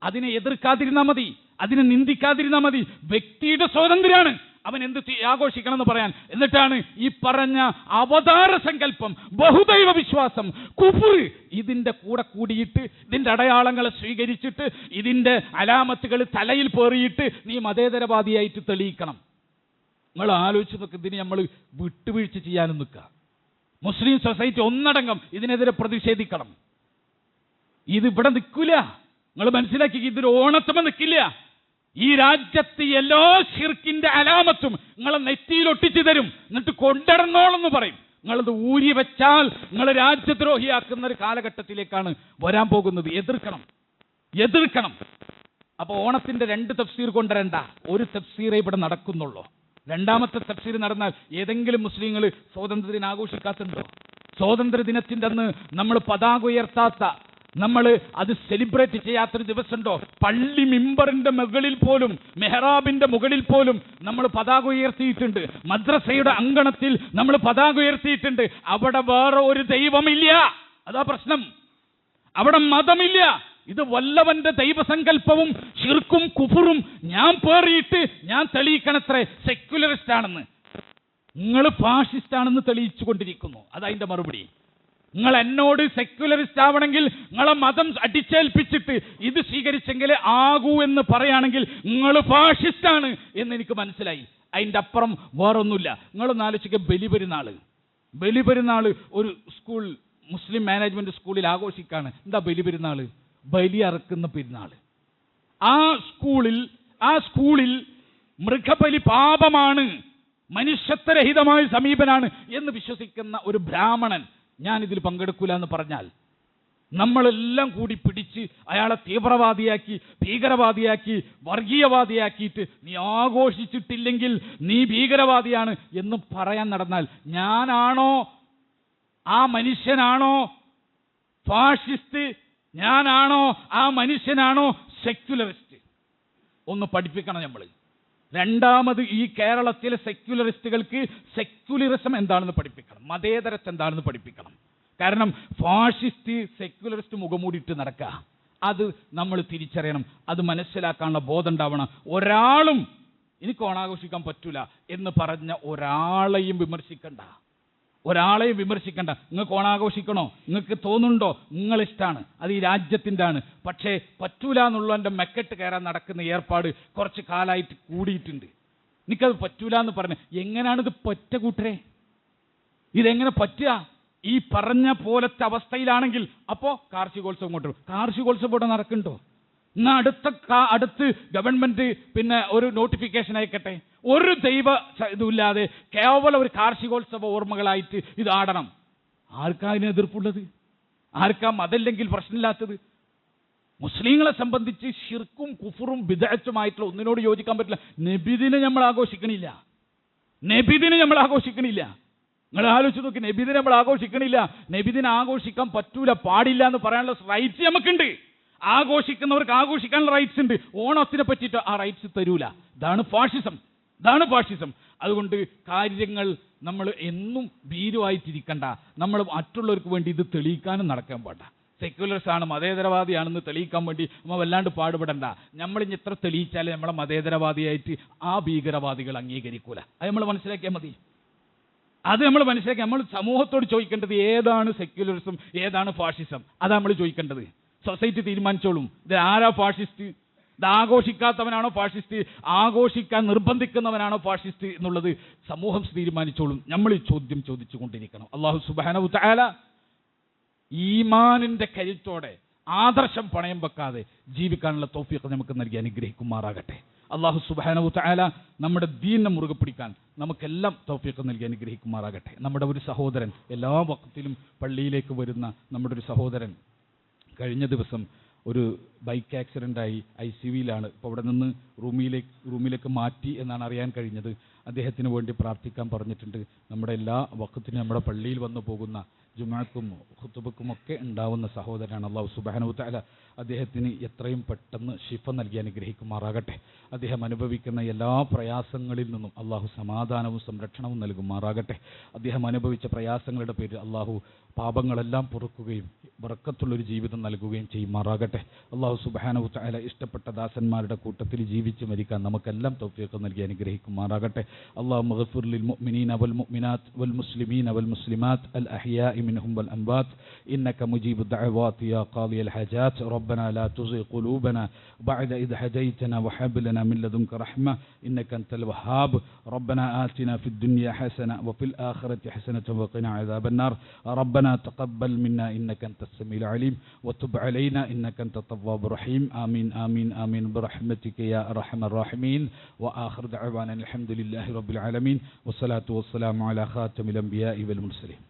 അതിനെ എതിർക്കാതിരുന്നാൽ മതി, അതിനെ നിന്ദിക്കാതിരുന്നാൽ മതി. വ്യക്തിയുടെ സ്വാതന്ത്ര്യമാണ് അവൻ എന്ത് ആഘോഷിക്കണം എന്ന് പറയാൻ. എന്നിട്ടാണ് ഈ പറഞ്ഞ അവതാര സങ്കല്പം, ബഹുദൈവ വിശ്വാസം, കുഫ്ർ, ഇതിന്റെ കൂടെ കൂടിയിട്ട് ഇതിന്റെ അടയാളങ്ങളെ സ്വീകരിച്ചിട്ട് ഇതിന്റെ അലാമത്തുകൾ തലയിൽ പേറിയിട്ട് നീ മതേതരവാദിയായിട്ട് തെളിയിക്കണം. നിങ്ങൾ ആലോചിച്ച് നോക്ക്, ഇതിന് നമ്മൾ വിട്ടുവീഴ്ച ചെയ്യാനും നിൽക്കുക. മുസ്ലിം സൊസൈറ്റി ഒന്നടങ്കം ഇതിനെതിരെ പ്രതിഷേധിക്കണം. ഇതിവിടെ നിൽക്കില്ല. നിങ്ങൾ മനസ്സിലാക്കി, ഇതൊരു ഓണത്തുമ്പോൾ നിൽക്കില്ല. ഈ രാജ്യത്ത് എല്ലാ ശിർക്കിന്റെ അലാമത്തും നിങ്ങളെ നെറ്റിയിൽ ഒട്ടിച്ചു തരും, എന്നിട്ട് കൊണ്ടിടന്നോളെന്ന് പറയും. നിങ്ങളത് ഊരി വെച്ചാൽ നിങ്ങൾ രാജ്യദ്രോഹിയാക്കുന്ന ഒരു കാലഘട്ടത്തിലേക്കാണ് വരാൻ പോകുന്നത്. എതിർക്കണം. അപ്പൊ ഓണത്തിന്റെ രണ്ട് തഫ്സീർ കൊണ്ടുവരണ്ട, ഒരു തഫ്സീറേ ഇവിടെ നടക്കുന്നുള്ളൂ. രണ്ടാമത്തെ തഫ്സീർ നടന്നാൽ ഏതെങ്കിലും മുസ്ലിങ്ങൾ സ്വാതന്ത്ര്യദിനം ആഘോഷിക്കാത്തുണ്ടോ? സ്വാതന്ത്ര്യദിനത്തിന്റെ അന്ന് നമ്മൾ പതാക ഉയർത്താത്ത, നമ്മൾ അത് സെലിബ്രേറ്റ് ചെയ്യാത്തൊരു ദിവസമുണ്ടോ? പള്ളി മിമ്പറിന്റെ മുകളിൽ പോലും, മെഹ്റാബിന്റെ മുകളിൽ പോലും നമ്മൾ പതാക ഉയർത്തിയിട്ടുണ്ട്. മദ്രസയുടെ അങ്കണത്തിൽ നമ്മൾ പതാക ഉയർത്തിയിട്ടുണ്ട്. അവിടെ വേറെ ഒരു ദൈവമില്ല, അതാ പ്രശ്നം. അവിടെ മതമില്ല. ഇത് വല്ലവന്റെ ദൈവസങ്കല്പവും ശിർക്കും കുഫറും ഞാൻ പേറിയിട്ട് ഞാൻ തെളിയിക്കണത്രേ സെക്യുലറിസ്റ്റ് ആണെന്ന്. നിങ്ങൾ ഫാഷിസ്റ്റ് ആണെന്ന് തെളിയിച്ചു കൊണ്ടിരിക്കുന്നു. അതതിന്റെ മറുപടി. നിങ്ങൾ എന്നോട് സെക്യുലറിസ്റ്റ് ആവണമെങ്കിൽ നിങ്ങളെ മതം അടിച്ചേൽപ്പിച്ചിട്ട് ഇത് സ്വീകരിച്ചെങ്കിലേ ആകൂ എന്ന് പറയുകയാണെങ്കിൽ നിങ്ങൾ ഫാഷിസ്റ്റ് ആണ് എന്ന് എനിക്ക് മനസ്സിലായി. അതിൻ്റെ അപ്പുറം വേറൊന്നുമില്ല. നിങ്ങളൊന്ന് ആലോചിക്കുക, ബലിപെരുന്നാൾ ഒരു സ്കൂൾ, മുസ്ലിം മാനേജ്മെന്റ് സ്കൂളിൽ ആഘോഷിക്കാണ്. എന്താ ബലിപെരുന്നാൾ? ബലി അറക്കുന്ന പെരുന്നാൾ. ആ സ്കൂളിൽ മൃഗബലി പാപമാണ്, മനുഷ്യത്വരഹിതമായ സമീപനാണ് എന്ന് വിശ്വസിക്കുന്ന ഒരു ബ്രാഹ്മണൻ ഞാൻ ഇതിൽ പങ്കെടുക്കൂല എന്ന് പറഞ്ഞാൽ നമ്മളെല്ലാം കൂടി പിടിച്ച് അയാളെ തീവ്രവാദിയാക്കി, ഭീകരവാദിയാക്കി, വർഗീയവാദിയാക്കിയിട്ട് നീ ആഘോഷിച്ചിട്ടില്ലെങ്കിൽ നീ ഭീകരവാദിയാണ് എന്ന് പറയാൻ നടന്നാൽ ഞാനാണോ ആ മനുഷ്യനാണോ ഫാഷിസ്റ്റ്? ഞാനാണോ ആ മനുഷ്യനാണോ സെക്യുലറിസ്റ്റ്? ഒന്ന് പഠിപ്പിക്കണം നമ്മൾ. രണ്ടാമത്, ഈ കേരളത്തിലെ സെക്യുലറിസ്റ്റുകൾക്ക് സെക്യുലറിസം എന്താണെന്ന് പഠിപ്പിക്കണം, മതേതരത്വം എന്താണെന്ന് പഠിപ്പിക്കണം. കാരണം ഫാഷിസ്റ്റ് സെക്യുലറിസ്റ്റ് മുഖമൂടിയിട്ട് നടക്കുക, അത് നമ്മൾ തിരിച്ചറിയണം. അത് മനസ്സിലാക്കാനുള്ള ബോധം ഉണ്ടാവണം. ഒരാളും എനിക്ക് ഓണാഘോഷിക്കാൻ പറ്റൂല എന്ന് പറഞ്ഞ ഒരാളെയും വിമർശിക്കണ്ട. നിങ്ങൾക്ക് ഓണാഘോഷിക്കണോ, നിങ്ങൾക്ക് തോന്നുന്നുണ്ടോ, നിങ്ങളിഷ്ടമാണ്, അത് ഈ രാജ്യത്തിൻ്റെ ആണ്. പക്ഷേ പറ്റൂല എന്നുള്ളതിൻ്റെ മെക്കെട്ട് കയറാൻ നടക്കുന്ന ഏർപ്പാട് കുറച്ച് കാലമായിട്ട് കൂടിയിട്ടുണ്ട്. എനിക്കത് പറ്റൂല എന്ന് പറഞ്ഞ് എങ്ങനെയാണിത് പറ്റ കൂട്ടരെ? ഇതെങ്ങനെ പറ്റുക? ഈ പറഞ്ഞ പോലത്തെ അവസ്ഥയിലാണെങ്കിൽ അപ്പോൾ കാർഷികോത്സവം കൊണ്ടുവരും. കാർഷികോത്സവം ഇവിടെ നടക്കുന്നുണ്ടോ? എന്നാൽ അടുത്ത് ഗവൺമെന്റ് ഒരു നോട്ടിഫിക്കേഷൻ അയക്കട്ടെ. ഒരു ദൈവ ഇതുമില്ലാതെ കേവലം ഒരു കാർഷികോത്സവ ഓർമ്മകളായിട്ട് ഇത് ആടണം. ആർക്കാ അതിന് എതിർപ്പുള്ളത്? ആർക്കാ മതമില്ലെങ്കിൽ പ്രശ്നമില്ലാത്തത്? മുസ്ലിങ്ങളെ സംബന്ധിച്ച് ഷിർക്കും കുഫറും ബിദ്അത്തുമായിട്ടുള്ള ഒന്നിനോട് യോജിക്കാൻ പറ്റില്ല. നബിദിനെ നമ്മൾ ആഘോഷിക്കണില്ല. നിങ്ങൾ ആലോചിച്ച് നോക്കി, നബിദിനെ നമ്മൾ ആഘോഷിക്കണില്ല. നബിദിനെ ആഘോഷിക്കാൻ പറ്റൂല, പാടില്ല എന്ന് പറയാനുള്ള റൈറ്റ്സ് നമുക്കുണ്ട്. ആഘോഷിക്കുന്നവർക്ക് ആഘോഷിക്കാനുള്ള റൈറ്റ്സ് ഉണ്ട്. ഓണത്തിനെ പറ്റിയിട്ട് ആ റൈറ്റ്സ് തരൂല. ഇതാണ് ഫാഷിസം. അതുകൊണ്ട് കാര്യങ്ങൾ നമ്മൾ എന്നും ഭീരുവായിട്ടിരിക്കണ്ട. നമ്മൾ മറ്റുള്ളവർക്ക് വേണ്ടി ഇത് തെളിയിക്കാനും നടക്കാൻ പാടില്ല. സെക്യുലർസ് ആണ്, മതേതരവാദിയാണെന്ന് തെളിയിക്കാൻ വേണ്ടി നമ്മൾ വല്ലാണ്ട് പാടുപെടണ്ട. നമ്മളിനി എത്ര തെളിയിച്ചാലും നമ്മളെ മതേതരവാദിയായിട്ട് ആ ഭീകരവാദികൾ അംഗീകരിക്കൂല. അത് നമ്മൾ മനസ്സിലാക്കിയാൽ മതി. നമ്മൾ സമൂഹത്തോട് ചോദിക്കേണ്ടത് ഏതാണ് സെക്യുലറിസം, ഏതാണ് ഫാഷിസം? അതാണ് നമ്മൾ ചോദിക്കേണ്ടത്. സൊസൈറ്റി തീരുമാനിച്ചോളും. ഇത് ആരാ ഫാഷിസ്റ്റ്? ഇത് ആഘോഷിക്കാത്തവനാണോ ഫാഷിസ്റ്റ്? ആഘോഷിക്കാൻ നിർബന്ധിക്കുന്നവനാണോ ഫാഷിസ്റ്റ് എന്നുള്ളത് സമൂഹം തീരുമാനിച്ചോളും. നമ്മൾ ഈ ചോദ്യം ചോദിച്ചുകൊണ്ടിരിക്കണം. അല്ലാഹു സുബ്ഹാനഹു വ തആല ഈമാനിന്റെ കരുത്തോടെ ആദർശം പണയം വെക്കാതെ ജീവിക്കാനുള്ള തൗഫീഖ് നമുക്ക് നൽകി അനുഗ്രഹിക്കുമാറാകട്ടെ. അള്ളാഹു സുബ്ഹാനഹു തആല നമ്മുടെ ദീനിനെ മുറുകെ പിടിക്കാൻ നമുക്കെല്ലാം തൗഫീഖ് നൽകി അനുഗ്രഹിക്കുമാറാകട്ടെ. നമ്മുടെ ഒരു സഹോദരൻ, എല്ലാ വഖത്തിലും പള്ളിയിലേക്ക് വരുന്ന നമ്മുടെ ഒരു സഹോദരൻ കഴിഞ്ഞ ദിവസം ഒരു ബൈക്ക് ആക്സിഡൻ്റായി ICUവിലാണ്. ഇപ്പോൾ അവിടെ നിന്ന് റൂമിലേക്ക് മാറ്റി എന്നാണ് അറിയാൻ കഴിഞ്ഞത്. അദ്ദേഹത്തിന് വേണ്ടി പ്രാർത്ഥിക്കാൻ പറഞ്ഞിട്ടുണ്ട്. നമ്മുടെ എല്ലാ വഖത്തിനും നമ്മുടെ പള്ളിയിൽ വന്നു പോകുന്ന ജുമാക്കും ഖുതുബക്കും ഒക്കെ ഉണ്ടാവുന്ന സഹോദരനാണ്. അല്ലാഹു സുബ്ഹാനഹു തആല അദ്ദേഹത്തിന് എത്രയും പെട്ടെന്ന് ശിഫ നൽകി അനുഗ്രഹിക്കുമാറാകട്ടെ. അദ്ദേഹം അനുഭവിക്കുന്ന എല്ലാ പ്രയാസങ്ങളിൽ നിന്നും അല്ലാഹു സമാധാനവും സംരക്ഷണവും നൽകുമാറാകട്ടെ. അദ്ദേഹം അനുഭവിച്ച പ്രയാസങ്ങളുടെ പേരിൽ അല്ലാഹു പാപങ്ങളെല്ലാം പൊറുക്കുകയും ബറക്കത്തുള്ളൊരു ജീവിതം നൽകുകയും ചെയ്യുമാറാകട്ടെ. അല്ലാഹു സുബ്ഹാനഹു തആല ഇഷ്ടപ്പെട്ട ദാസന്മാരുടെ കൂട്ടത്തിൽ ജീവിച്ച് മരിക്കാൻ നമുക്കെല്ലാം തൗഫീഖ് നൽകി അനുഗ്രഹിക്കുമാറാകട്ടെ. اللهم اغفر للمؤمنين والمؤمنات والمسلمين والمسلمات الأحياء منهم والأموات إنك مجيب الدعوات يا قاضي الحاجات. ربنا لا تزغ قلوبنا بعد إذ هديتنا وهب لنا من لدنك رحمة إنك أنت الوهاب. ربنا آتنا في الدنيا حسنة وفي الآخرة حسنة وقنا عذاب النار. ربنا تقبل منا إنك أنت السميع العليم وتب علينا إنك أنت التواب الرحيم. آمين آمين آمين برحمتك يا أرحم الراحمين. وآخر دعوانا الحمد لله رب العالمين والصلاة والسلام على خاتم الأنبياء والمرسلين.